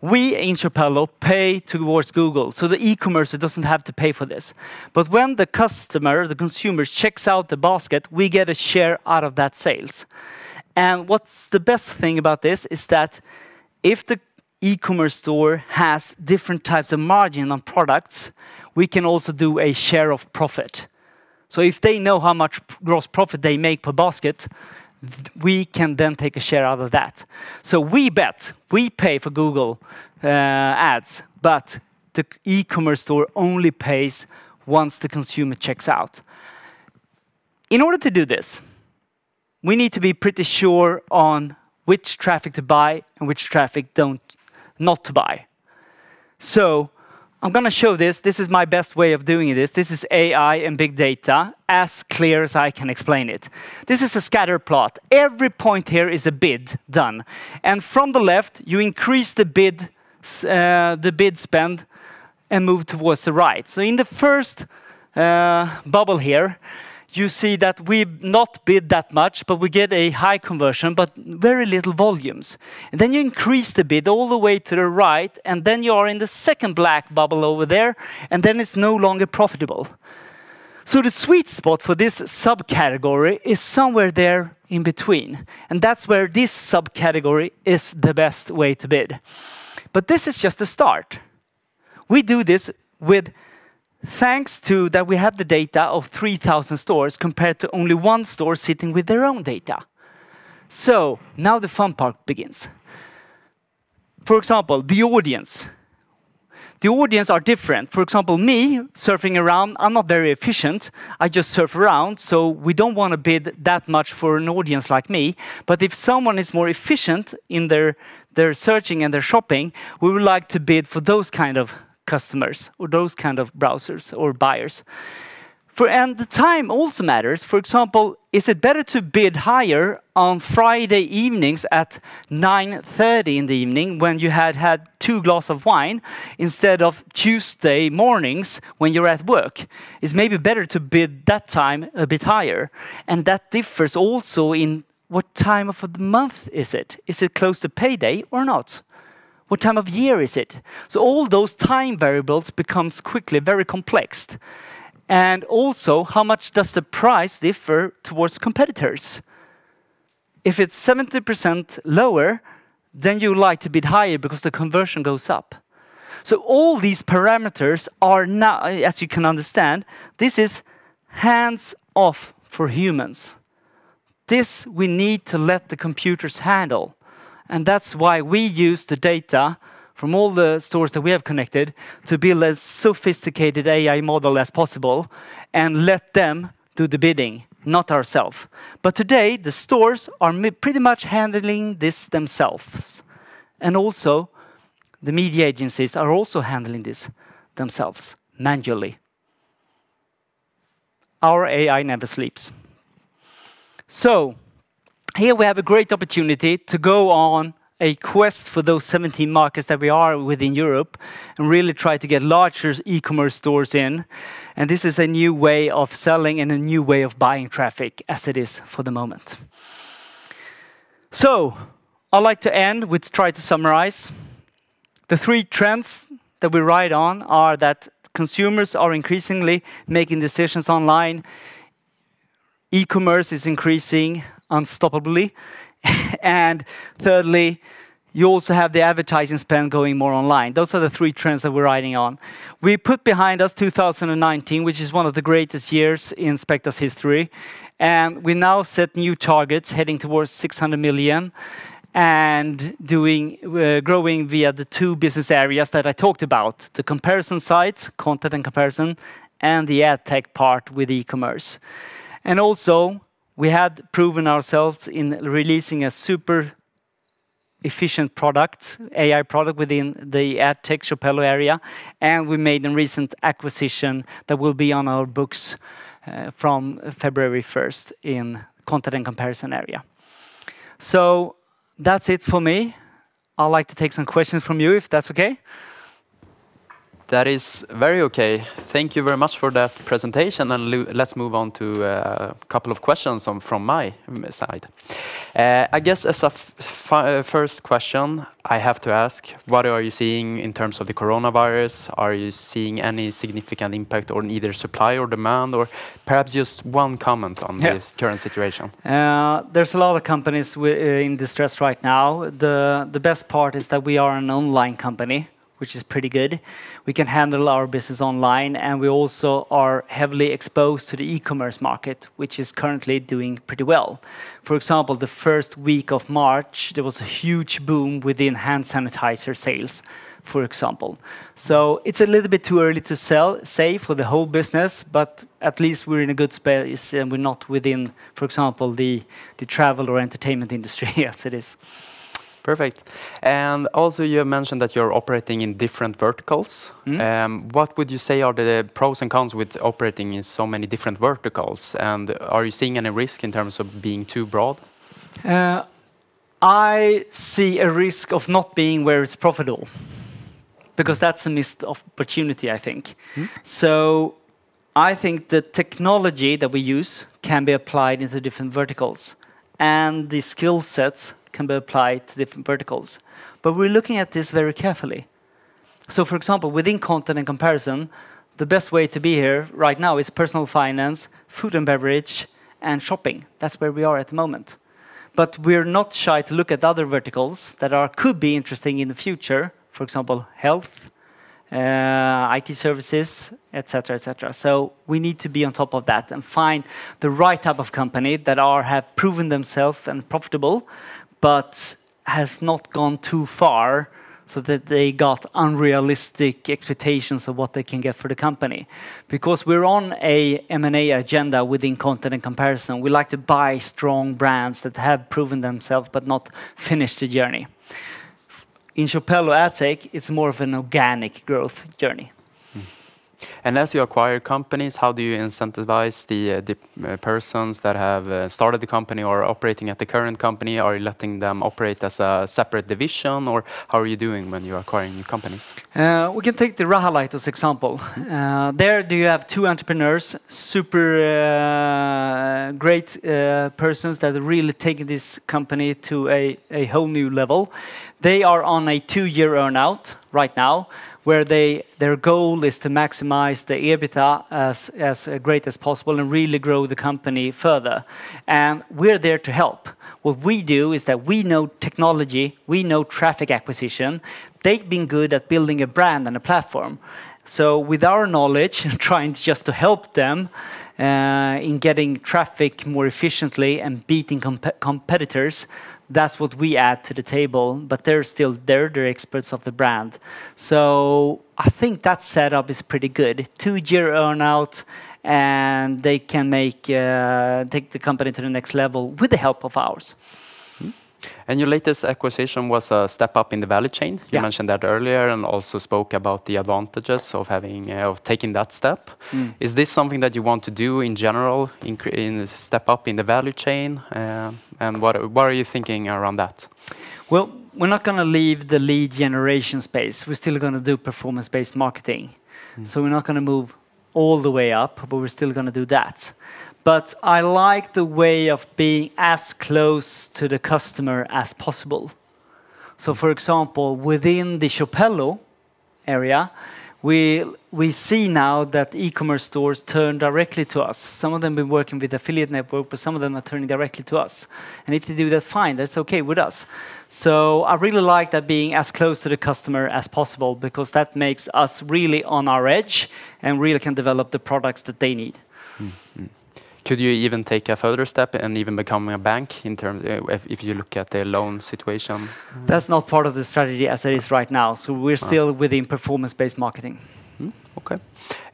S9: we in Chapello pay towards Google. So the e-commercer doesn't have to pay for this. But when the customer, the consumer, checks out the basket, we get a share out of that sales. And what's the best thing about this is that if the e-commerce store has different types of margin on products, we can also do a share of profit. So if they know how much gross profit they make per basket, we can then take a share out of that. So we pay for Google ads, but the e-commerce store only pays once the consumer checks out. In order to do this, we need to be pretty sure on which traffic to buy and which traffic not to buy. So I'm going to show this. This is my best way of doing this. This is AI and big data, as clear as I can explain it. This is a scatter plot. Every point here is a bid done. And from the left, you increase the bid spend and move towards the right. So in the first bubble here, you see that we've not bid that much, but we get a high conversion, but very little volumes. And then you increase the bid all the way to the right, and then you are in the second black bubble over there, and then it's no longer profitable. So the sweet spot for this subcategory is somewhere there in between. And that's where this subcategory is the best way to bid. But this is just a start. We do this with thanks to that we have the data of 3,000 stores compared to only one store sitting with their own data. So now the fun part begins. For example, the audience. The audience are different. For example, me surfing around, I'm not very efficient. I just surf around, so we don't want to bid that much for an audience like me. But if someone is more efficient in their searching and their shopping, we would like to bid for those kind of customers or those kind of browsers or buyers. And the time also matters. For example, is it better to bid higher on Friday evenings at 9:30 in the evening when you had 2 glasses of wine instead of Tuesday mornings when you're at work? It's maybe better to bid that time a bit higher. And that differs also in what time of the month is it? Is it close to payday or not? What time of year is it? So all those time variables becomes quickly very complex. And also, how much does the price differ towards competitors? If it's 70% lower, then you like to bid higher because the conversion goes up. So all these parameters are now, as you can understand, this is hands off for humans. This we need to let the computers handle. And that's why we use the data from all the stores that we have connected to build a sophisticated AI model as possible and let them do the bidding, not ourselves. But today, the stores are pretty much handling this themselves. And also, the media agencies are also handling this themselves, manually. Our AI never sleeps. So, here we have a great opportunity to go on a quest for those 17 markets that we are within Europe and really try to get larger e-commerce stores in. And this is a new way of selling and a new way of buying traffic as it is for the moment. So, I'd like to end with try to summarize. The 3 trends that we ride on are that consumers are increasingly making decisions online. E-commerce is increasing unstoppably. And thirdly, you also have the advertising spend going more online. Those are the 3 trends that we're riding on. We put behind us 2019, which is one of the greatest years in Specta's history. And we now set new targets heading towards 600 million and growing via the 2 business areas that I talked about, the comparison sites, content and comparison, and the ad tech part with e-commerce. And also, we had proven ourselves in releasing a super efficient product, AI product within the ad tech Shopello area, and we made a recent acquisition that will be on our books from February 1st in content and comparison area. So that's it for me. I'd like to take some questions from you, if that's okay.
S7: That is very okay. Thank you very much for that presentation, and let's move on to a couple of questions from my side. I guess as a first question, I have to ask, what are you seeing in terms of the coronavirus? Are you seeing any significant impact on either supply or demand, or perhaps just one comment on this current situation?
S9: There's a lot of companies in distress right now. The best part is that we are an online company, which is pretty good. We can handle our business online, and we also are heavily exposed to the e-commerce market, which is currently doing pretty well. For example, the first week of March, there was a huge boom within hand sanitizer sales, for example. So it's a little bit too early to say for the whole business, but at least we're in a good space, and we're not within, for example, the travel or entertainment industry as it is.
S7: Perfect. And also you have mentioned that you're operating in different verticals. What would you say are the pros and cons with operating in so many different verticals? And are you seeing any risk in terms of being too broad?
S9: I see a risk of not being where it's profitable, because that's a missed opportunity, I think. So I think the technology that we use can be applied into different verticals, and the skill sets can be applied to different verticals. But we're looking at this very carefully. So for example, within content and comparison, the best way to be here right now is personal finance, food and beverage, and shopping. That's where we are at the moment. But we're not shy to look at other verticals that could be interesting in the future. For example, health, IT services, etc., etc. So we need to be on top of that and find the right type of company that have proven themselves and profitable, but has not gone too far so that they got unrealistic expectations of what they can get for the company. Because we're on a M&A agenda within content and comparison. We like to buy strong brands that have proven themselves but not finished the journey. In Shopello AdTech, it's more of an organic growth journey.
S7: And as you acquire companies, how do you incentivize the persons that have started the company or are operating at the current company? Are you letting them operate as a separate division, or how are you doing when you're acquiring new companies?
S9: We can take the Rahalitos example. There you have 2 entrepreneurs, super great persons that are really taking this company to a whole new level. They are on a 2-year earnout right now, where their goal is to maximize the EBITDA as great as possible and really grow the company further. And we're there to help. What we do is that we know technology, we know traffic acquisition. They've been good at building a brand and a platform. So with our knowledge, trying just to help them in getting traffic more efficiently and beating competitors, that's what we add to the table, but they're experts of the brand. So I think that setup is pretty good. 2-year earnout, and they can take the company to the next level with the help of ours.
S7: And your latest acquisition was a step up in the value chain. You mentioned that earlier, and also spoke about the advantages of taking that step. Is this something that you want to do in general, in step up in the value chain? And what are you thinking around that?
S9: Well, we're not going to leave the lead generation space. We're still going to do performance-based marketing. So we're not going to move all the way up, but we're still going to do that. But I like the way of being as close to the customer as possible. So for example, within the Shopello area, we see now that e-commerce stores turn directly to us. Some of them have been working with affiliate network, but some of them are turning directly to us. And if they do that, fine, that's okay with us. So I really like that, being as close to the customer as possible, because that makes us really on our edge and really can develop the products that they need.
S7: Could you even take a further step and even become a bank in terms if you look at the loan situation?
S9: That's not part of the strategy as it is right now. So we're still within performance-based marketing.
S7: Okay.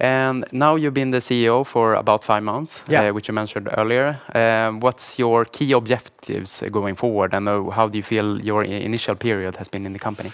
S7: And now you've been the CEO for about 5 months, which you mentioned earlier. What's your key objectives going forward, and how do you feel your initial period has been in the company?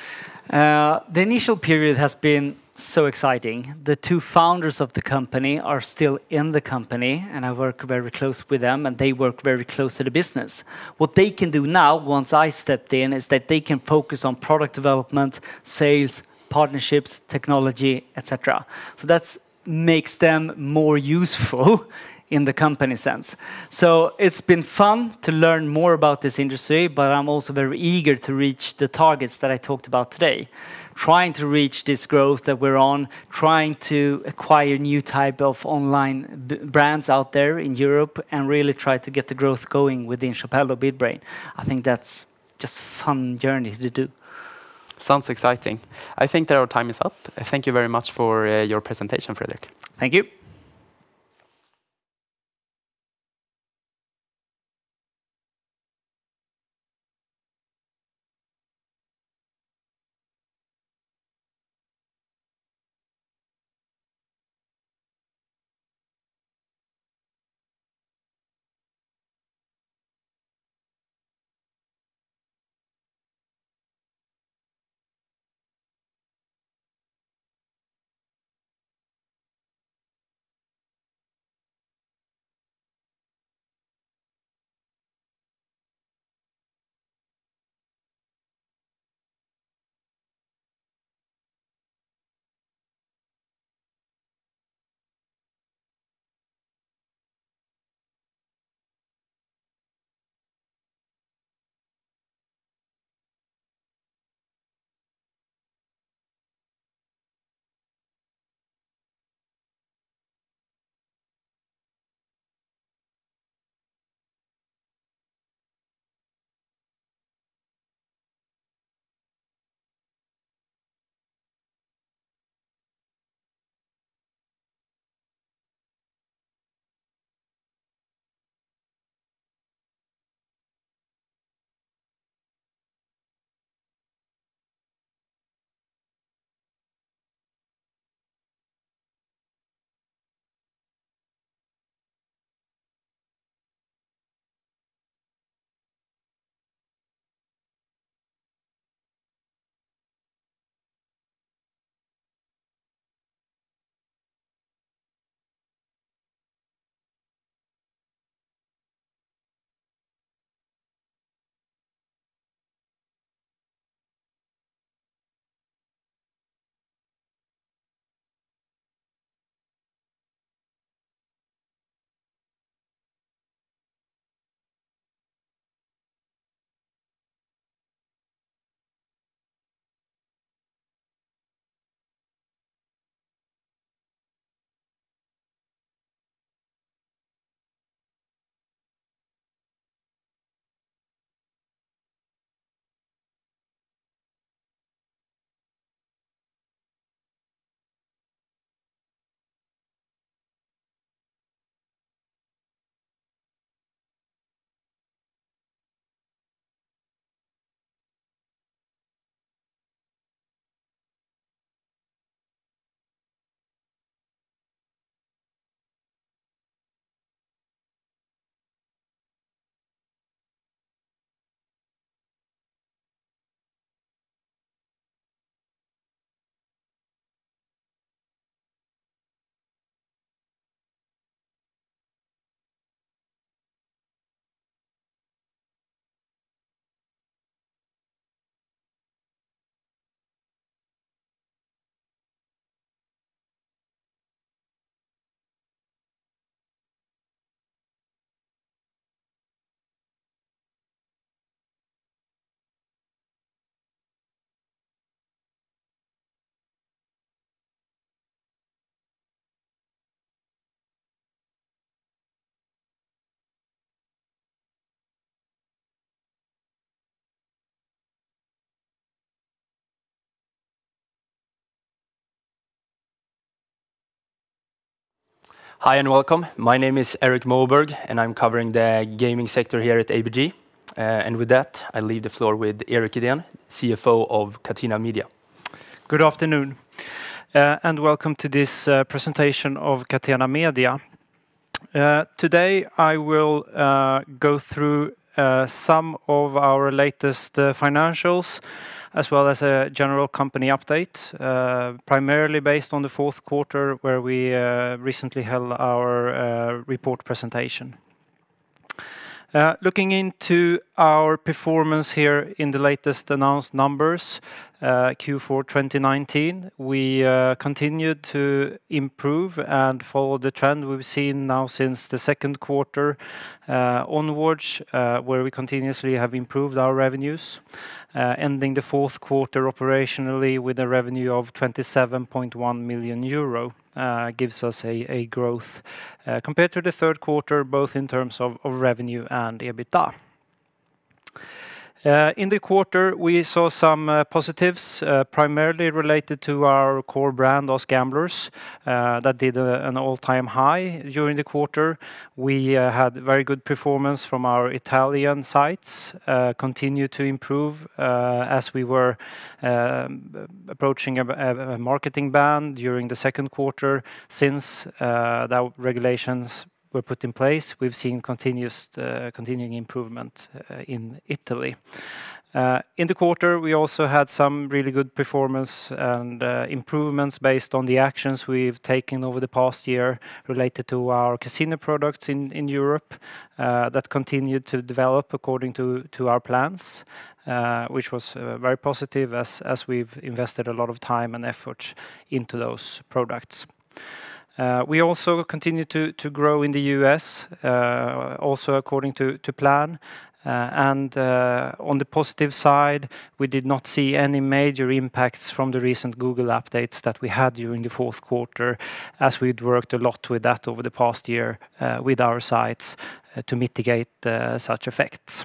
S9: The initial period has been so exciting. The 2 founders of the company are still in the company, and I work very close with them, and they work very close to the business. What they can do now, once I stepped in, is that they can focus on product development, sales, partnerships, technology, etc. So that makes them more useful in the company sense. So it's been fun to learn more about this industry, but I'm also very eager to reach the targets that I talked about today. Trying to reach this growth that we're on, trying to acquire new type of online brands out there in Europe, and really try to get the growth going within Shopello BidBrain. I think that's just fun journey to do.
S7: Sounds exciting. I think that our time is up. Thank you very much for your presentation, Fredrik.
S9: Thank you.
S10: Hi and welcome. My name is Eric Moberg and I'm covering the gaming sector here at ABG. And with that, I leave the floor with Erik Idén, CFO of Catena Media.
S11: Good afternoon and welcome to this presentation of Catena Media. Today I will go through some of our latest financials as well as a general company update, primarily based on the fourth quarter where we recently held our report presentation. Looking into our performance here in the latest announced numbers, Q4 2019, we continued to improve and follow the trend we've seen now since the second quarter onwards, where we continuously have improved our revenues, ending the fourth quarter operationally with a revenue of 27.1 million euro. Gives us a growth compared to the third quarter, both in terms of revenue and EBITDA. In the quarter, we saw some positives, primarily related to our core brand, AskGamblers, that did an all-time high during the quarter. We had very good performance from our Italian sites, continued to improve as we were approaching a marketing ban during the second quarter. Since the regulations were put in place, we've seen continuing improvement in Italy. In the quarter, we also had some really good performance and improvements based on the actions we've taken over the past year related to our casino products in Europe that continued to develop according to our plans, which was very positive as we've invested a lot of time and effort into those products. We also continue to grow in the US, also according to plan. And on the positive side, we did not see any major impacts from the recent Google updates that we had during the fourth quarter, as we'd worked a lot with that over the past year with our sites to mitigate such effects.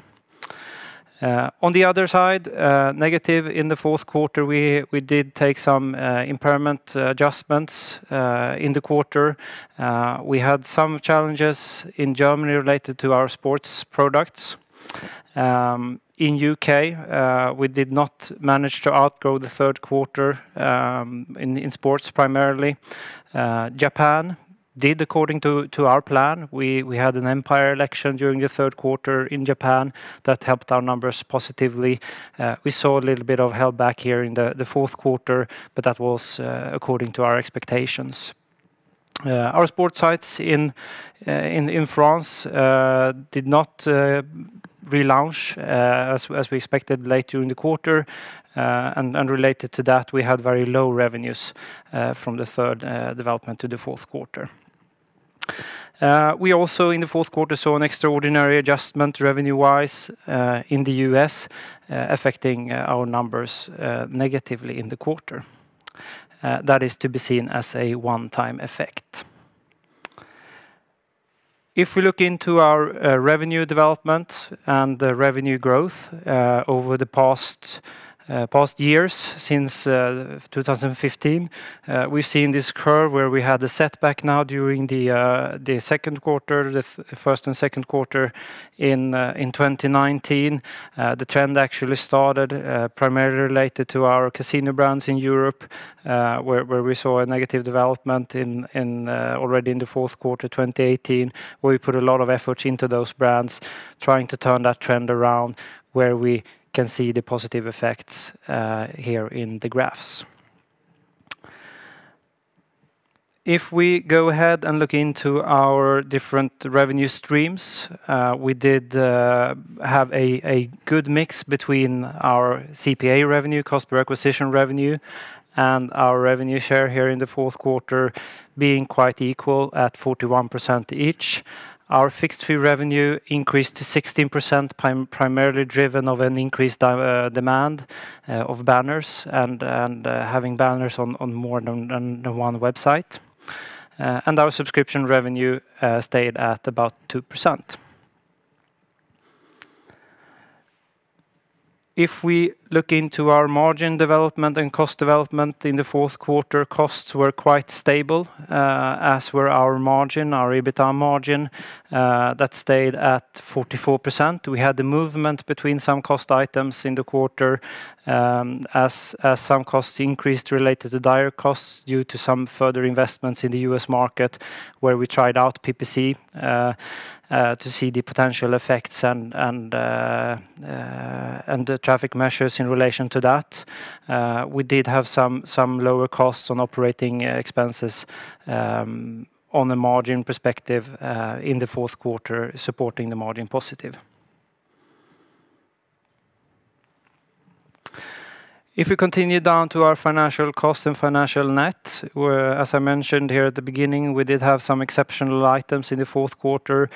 S11: On the other side, negative in the fourth quarter, we did take some impairment adjustments in the quarter. We had some challenges in Germany related to our sports products. In UK, we did not manage to outgrow the third quarter in sports primarily. Japan did according to our plan. We had an umpire election during the third quarter in Japan that helped our numbers positively. We saw a little bit of held back here in the fourth quarter, but that was according to our expectations. Our sports sites in France did not relaunch as we expected late during the quarter, and related to that, we had very low revenues from the third development to the fourth quarter. We also in the fourth quarter saw an extraordinary adjustment revenue-wise in the US, affecting our numbers negatively in the quarter. That is to be seen as a one-time effect. If we look into our revenue development and the revenue growth over the past years, since 2015, we've seen this curve where we had a setback now during the second quarter, the first and second quarter in 2019. The trend actually started primarily related to our casino brands in Europe, where we saw a negative development already in the fourth quarter 2018, where we put a lot of effort into those brands, trying to turn that trend around, where we can see the positive effects here in the graphs. If we go ahead and look into our different revenue streams, we did have a good mix between our CPA revenue, cost per acquisition revenue, and our revenue share here in the fourth quarter being quite equal at 41% each. Our fixed fee revenue increased to 16%, primarily driven of an increased demand of banners and having banners on more than one website. And our subscription revenue stayed at about 2%. If we look into our margin development and cost development in the fourth quarter, costs were quite stable, as were our margin, our EBITDA margin, that stayed at 44%. We had the movement between some cost items in the quarter, as some costs increased related to direct costs due to some further investments in the US market, where we tried out PPC to see the potential effects and the traffic measures in relation to that. We did have some lower costs on operating expenses on a margin perspective in the fourth quarter, supporting the margin positive. If we continue down to our financial cost and financial net, where, as I mentioned here at the beginning, we did have some exceptional items in the fourth quarter,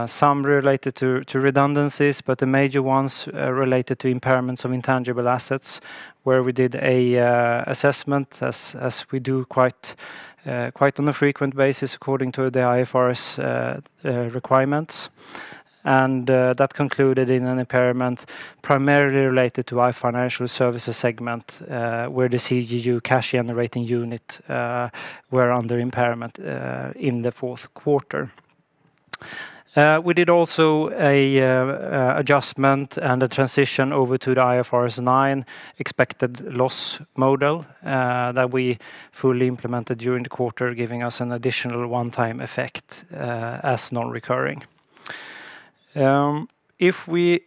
S11: some related to redundancies, but the major ones related to impairments of intangible assets, where we did a assessment, as we do quite on a frequent basis according to the IFRS requirements. And that concluded in an impairment primarily related to our financial services segment, where the CGU cash generating unit were under impairment in the fourth quarter. We did also a adjustment and a transition over to the IFRS 9 expected loss model that we fully implemented during the quarter, giving us an additional one-time effect as non-recurring. If we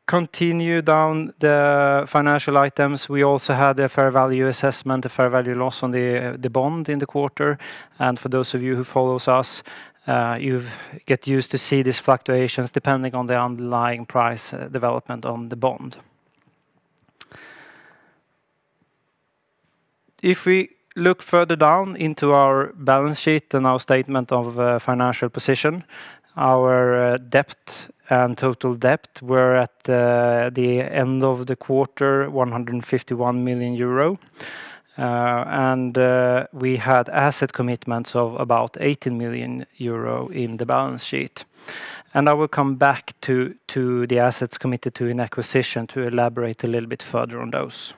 S11: continue down the financial items, we also had a fair value assessment, a fair value loss on the bond in the quarter. And for those of you who follows us, you get used to see these fluctuations depending on the underlying price development on the bond. If we look further down into our balance sheet and our statement of financial position, our debt and total debt were at the end of the quarter 151 million euro. And we had asset commitments of about 18 million euro in the balance sheet. And I will come back to the assets committed to in acquisition to elaborate a little bit further on those.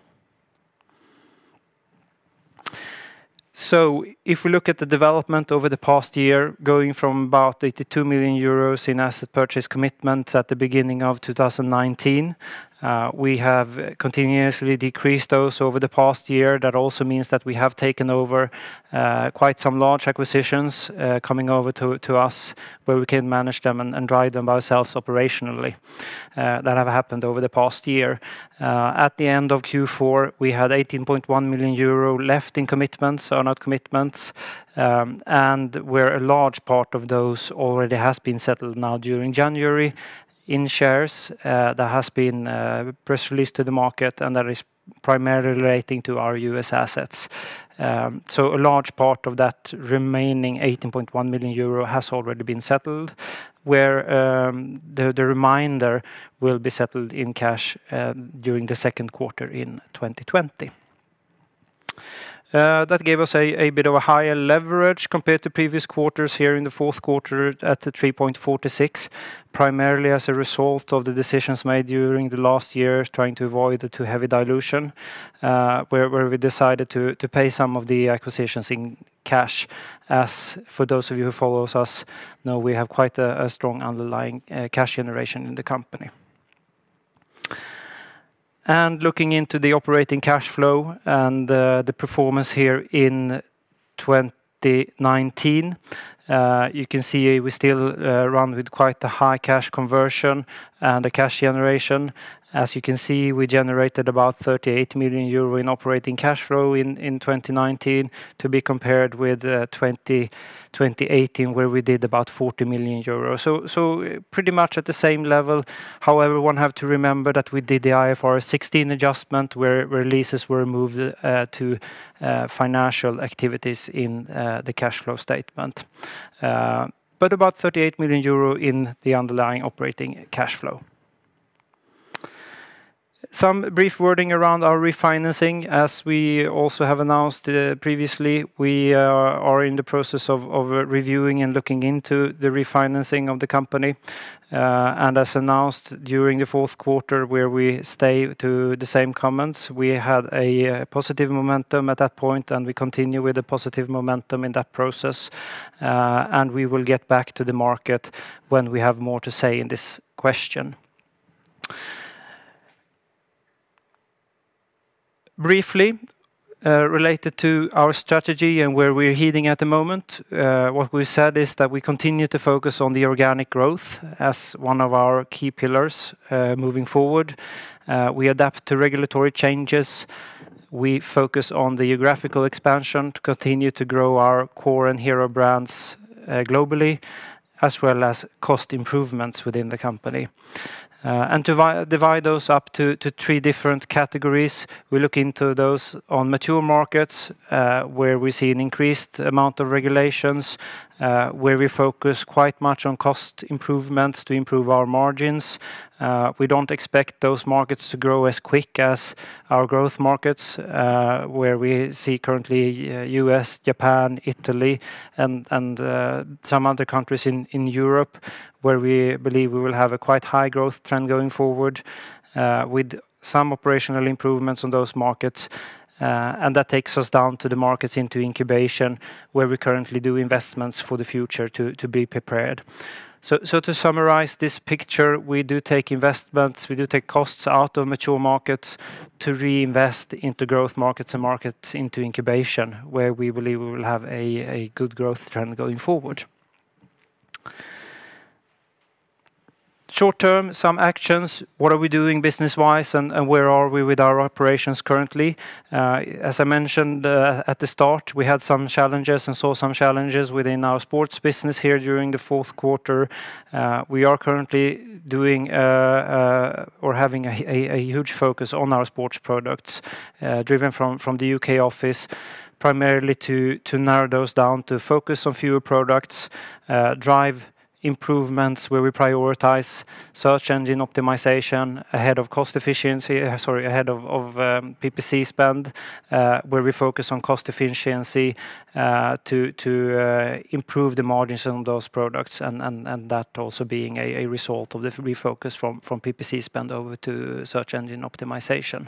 S11: So if we look at the development over the past year, going from about 82 million euros in asset purchase commitments at the beginning of 2019, we have continuously decreased those over the past year. That also means that we have taken over quite some large acquisitions coming over to us, where we can manage them and drive them ourselves operationally. That have happened over the past year. At the end of Q4, we had 18.1 million euro left in commitments, or not commitments, and where a large part of those already has been settled now during January in shares that has been press released to the market, and that is primarily relating to our US assets. So a large part of that remaining 18.1 million euro has already been settled, where the remainder will be settled in cash during the second quarter in 2020. That gave us a bit of a higher leverage compared to previous quarters here in the fourth quarter at the 3.46, primarily as a result of the decisions made during the last year, trying to avoid the too heavy dilution, where we decided to pay some of the acquisitions in cash. As for those of you who follows us know, we have quite a strong underlying cash generation in the company. And looking into the operating cash flow and the performance here in 2019, you can see we still run with quite a high cash conversion and a cash generation. As you can see, we generated about 38 million euro in operating cash flow in 2019, to be compared with 2018, where we did about 40 million euro. So pretty much at the same level. However, one have to remember that we did the IFRS 16 adjustment, where leases were moved to financial activities in the cash flow statement. But about 38 million euro in the underlying operating cash flow. Some brief wording around our refinancing. As we also have announced previously, we are in the process of reviewing and looking into the refinancing of the company. And as announced during the fourth quarter, where we stay to the same comments, we had a positive momentum at that point, and we continue with the positive momentum in that process. And we will get back to the market when we have more to say in this question. Briefly, related to our strategy and where we're heading at the moment, what we've said is that we continue to focus on the organic growth as one of our key pillars moving forward. We adapt to regulatory changes. We focus on the geographical expansion to continue to grow our core and hero brands globally, as well as cost improvements within the company. And to divide those up to 3 different categories. We look into those on mature markets, where we see an increased amount of regulations, where we focus quite much on cost improvements to improve our margins. We don't expect those markets to grow as quick as our growth markets, where we see currently US, Japan, Italy, and some other countries in Europe, where we believe we will have a quite high growth trend going forward, with some operational improvements on those markets. And that takes us down to the markets into incubation, where we currently do investments for the future to be prepared. So to summarize this picture, we do take investments, we do take costs out of mature markets to reinvest into growth markets and markets into incubation, where we believe we will have a good growth trend going forward. Short term, some actions. What are we doing business-wise, and where are we with our operations currently? As I mentioned at the start, we had some challenges and saw some challenges within our sports business here during the fourth quarter. We are currently doing or having a huge focus on our sports products, driven from the UK office, primarily to narrow those down, to focus on fewer products, drive improvements where we prioritize search engine optimization ahead of cost efficiency, ahead of PPC spend, where we focus on cost efficiency to improve the margins on those products, and that also being a result of the refocus from PPC spend over to search engine optimization.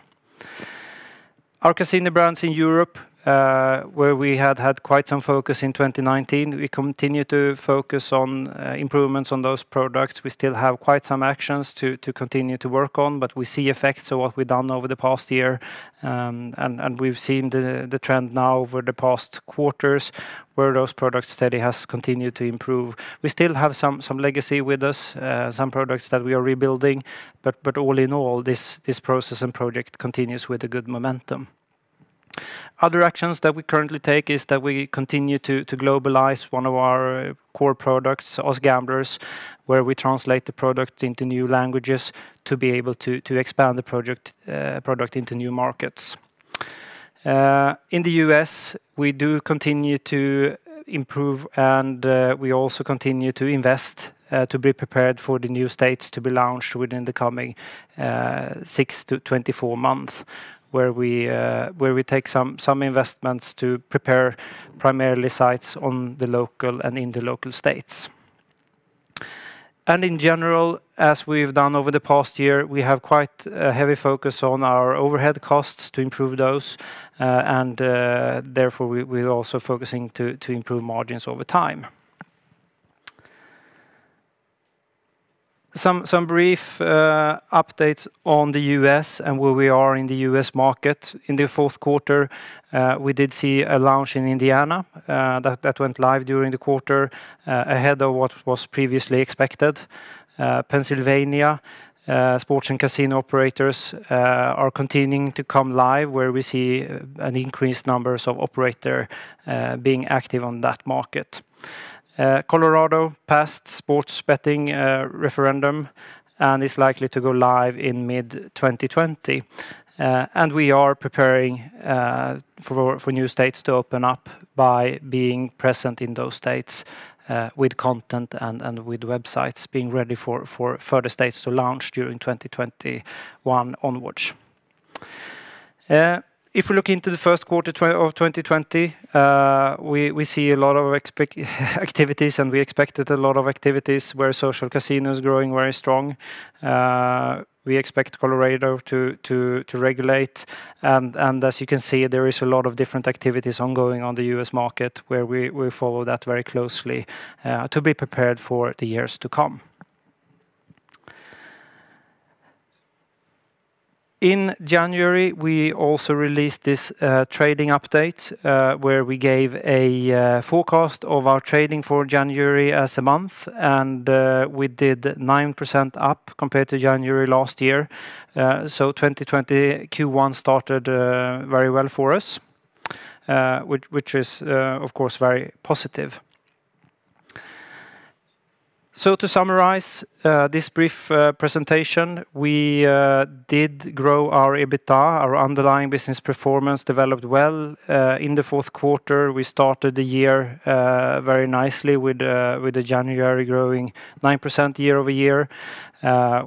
S11: Our casino brands in Europe, where we had quite some focus in 2019. We continue to focus on improvements on those products. We still have quite some actions to continue to work on, but we see effects of what we've done over the past year. And we've seen the trend now over the past quarters, where those products steady has continued to improve. We still have some legacy with us, some products that we are rebuilding, but all in all, this process and project continues with a good momentum. Other actions that we currently take is that we continue to globalize one of our core products, Us Gamblers, where we translate the product into new languages to be able to expand the product into new markets. In the US, we do continue to improve, and we also continue to invest to be prepared for the new states to be launched within the coming 6 to 24 months. Where we take some investments to prepare primarily sites on the local and in the local states. And in general, as we've done over the past year, we have quite a heavy focus on our overhead costs to improve those, and therefore we're also focusing to improve margins over time. Some brief updates on the US and where we are in the US market. In the fourth quarter, we did see a launch in Indiana that went live during the quarter, ahead of what was previously expected. Pennsylvania, sports and casino operators are continuing to come live, where we see an increased numbers of operator being active on that market. Colorado passed sports betting referendum and is likely to go live in mid-2020. And we are preparing for new states to open up by being present in those states with content and with websites, being ready for further states to launch during 2021 onwards. If we look into the first quarter of 2020, we see a lot of activities, and we expected a lot of activities where social casino is growing very strong. We expect Colorado to regulate, and as you can see, there is a lot of different activities ongoing on the US market where we follow that very closely to be prepared for the years to come. In January, we also released this trading update where we gave a forecast of our trading for January as a month, and we did 9% up compared to January last year. So 2020 Q1 started very well for us, which is of course very positive. So to summarize this brief presentation, we did grow our EBITDA. Our underlying business performance developed well in the fourth quarter. We started the year very nicely with the January growing 9% year over year.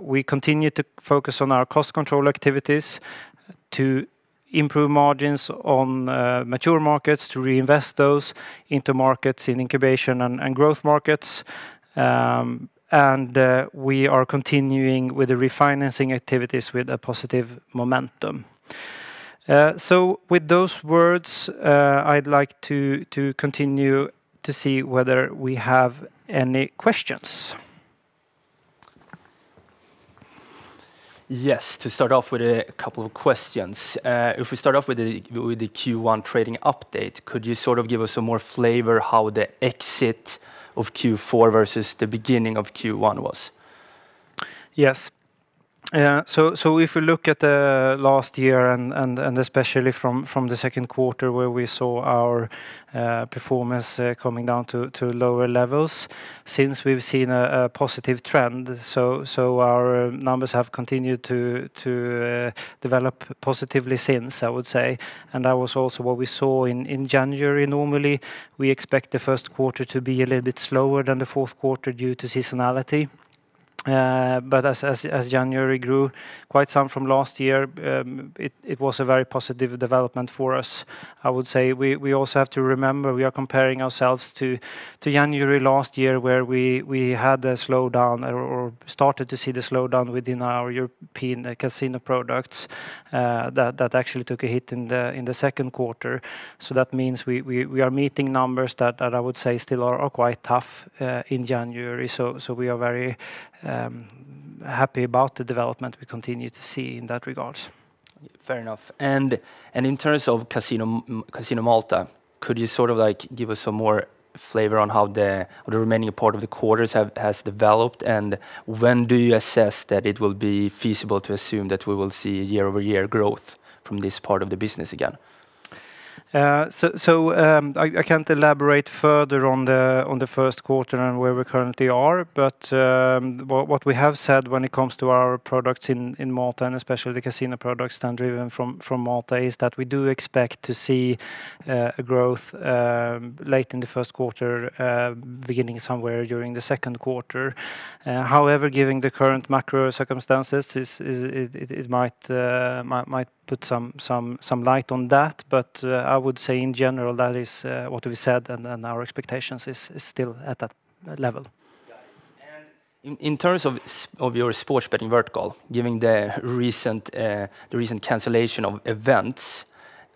S11: We continue to focus on our cost control activities to improve margins on mature markets, to reinvest those into markets in incubation and growth markets. We are continuing with the refinancing activities with a positive momentum. So with those words, I'd like to continue to see whether we have any questions.
S10: Yes, to start off with a couple of questions. If we start off with the Q1 trading update, could you sort of give us some more flavor how the exit of Q4 versus the beginning of Q1 was?
S11: Yes. So if we look at the last year and especially from the second quarter where we saw our performance coming down to lower levels, since we've seen a positive trend, so our numbers have continued to develop positively since, I would say, and that was also what we saw in January. Normally, we expect the first quarter to be a little bit slower than the fourth quarter due to seasonality. But as January grew quite some from last year, it was a very positive development for us. I would say we also have to remember we are comparing ourselves to January last year where we had a slowdown or started to see the slowdown within our European casino products that actually took a hit in the second quarter. So that means we are meeting numbers that I would say still are quite tough in January. So we are very happy about the development we continue to see in that regards.
S10: Fair enough. And in terms of Casino Malta, could you sort of like give us some more flavor on how the remaining part of the quarters has developed, and when do you assess that it will be feasible to assume that we will see year-over-year growth from this part of the business again?
S11: I can't elaborate further on the first quarter and where we currently are, but what we have said when it comes to our products in Malta, and especially the casino products then driven from Malta, is that we do expect to see a growth late in the first quarter, beginning somewhere during the second quarter. However, given the current macro circumstances, it might put some light on that, but I would say in general that is what we said, and our expectations is still at that level.
S10: And in terms of your sports betting vertical, given the recent cancellation of events,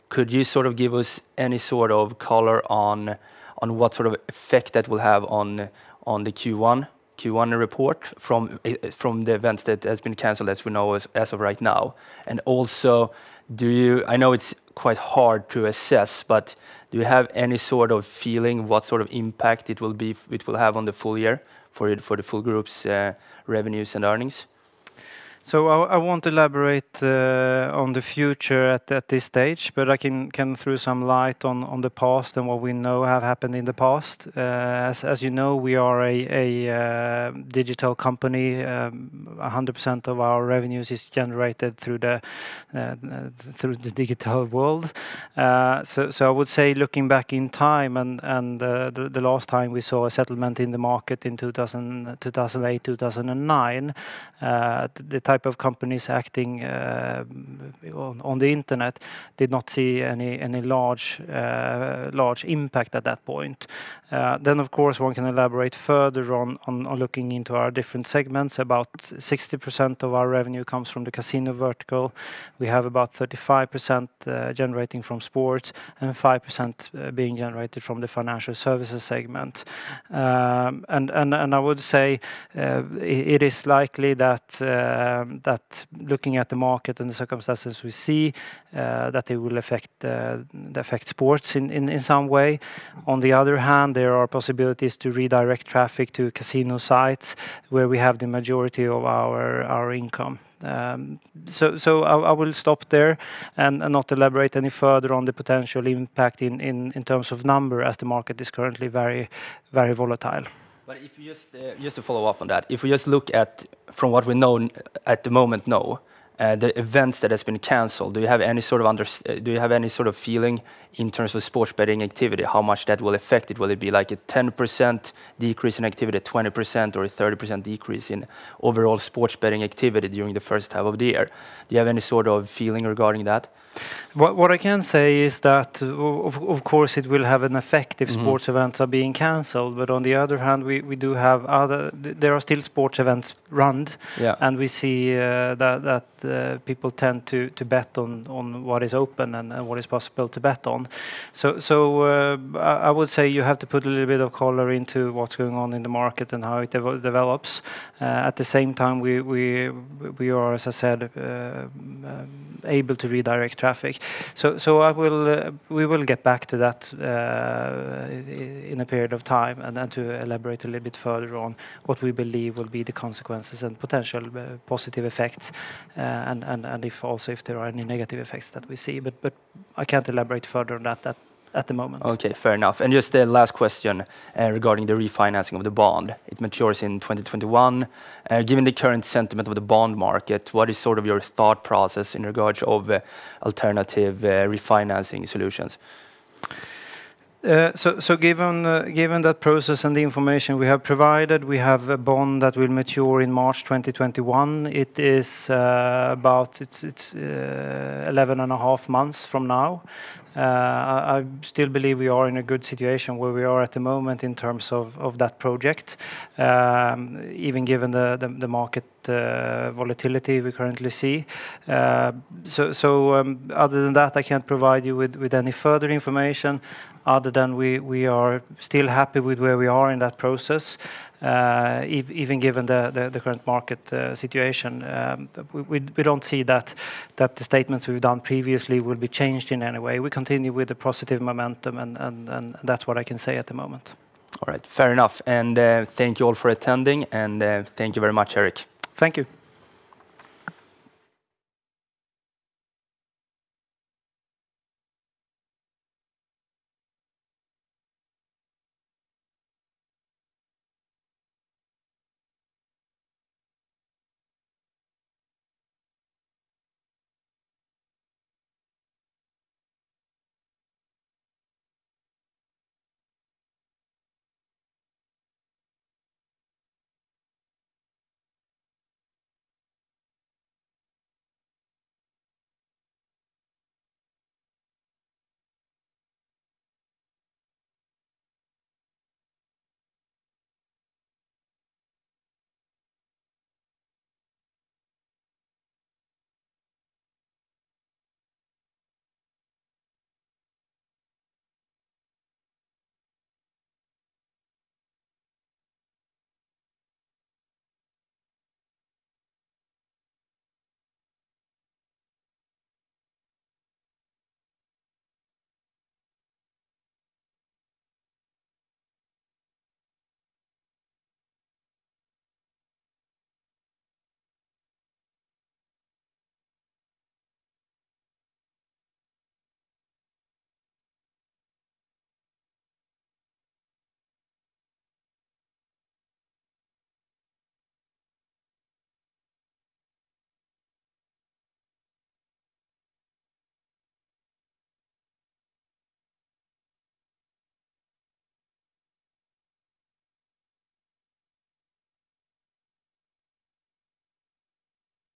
S10: could you sort of give us any sort of color on what sort of effect that will have on the Q1 report from the events that has been cancelled, as we know as of right now? And also, I know it's quite hard to assess, but do you have any sort of feeling what sort of impact it will have on the full year for the full group's revenues and earnings?
S11: So I won't elaborate on the future at this stage, but I can throw some light on the past and what we know have happened in the past. As you know, we are a digital company. 100% of our revenues is generated through the digital world. So I would say, looking back in time, and the last time we saw a settlement in the market in 2008, 2009, the type of companies acting on the internet did not see any large impact at that point. Then, of course, one can elaborate further on looking into our different segments. About 60% of our revenue comes from the casino vertical. We have about 35% generating from sports and 5% being generated from the financial services segment. And I would say it is likely that looking at the market and the circumstances we see, that it will affect sports in some way. On the other hand, there are possibilities to redirect traffic to casino sites where we have the majority of our income. So I will stop there and not elaborate any further on the potential impact in terms of number, as the market is currently very, very volatile.
S10: But if you just to follow up on that, if we just look at from what we know at the moment, the events that has been cancelled, do you have any sort of feeling in terms of sports betting activity, how much that will affect it? Will it be like a 10% decrease in activity, 20%, or a 30% decrease in overall sports betting activity during the first half of the year? Do you have any sort of feeling regarding that?
S11: What I can say is that, of course, it will have an effect if sports events are being cancelled. But on the other hand, we do have there are still sports events run, and we see that people tend to bet on what is open and what is possible to bet on. So I would say you have to put a little bit of color into what's going on in the market and how it develops. At the same time, we are, as I said, able to redirect traffic. So we will get back to that in a period of time, and then to elaborate a little bit further on what we believe will be the consequences and potential positive effects, and if there are any negative effects that we see. But I can't elaborate further on that at the moment.
S10: Okay, fair enough. And just the last question regarding the refinancing of the bond. It matures in 2021. Given the current sentiment of the bond market, what is sort of your thought process in regards of alternative refinancing solutions?
S11: So given that process and the information we have provided, we have a bond that will mature in March 2021. It is it's 11 and a half months from now. I still believe we are in a good situation where we are at the moment in terms of that project, even given the market volatility we currently see. Other than that, I can't provide you with any further information, other than we are still happy with where we are in that process. Even given the current market situation, we don't see that the statements we've done previously will be changed in any way. We continue with the positive momentum, and that's what I can say at the moment.
S10: All right, fair enough. And thank you all for attending, and thank you very much, Eric.
S11: Thank you.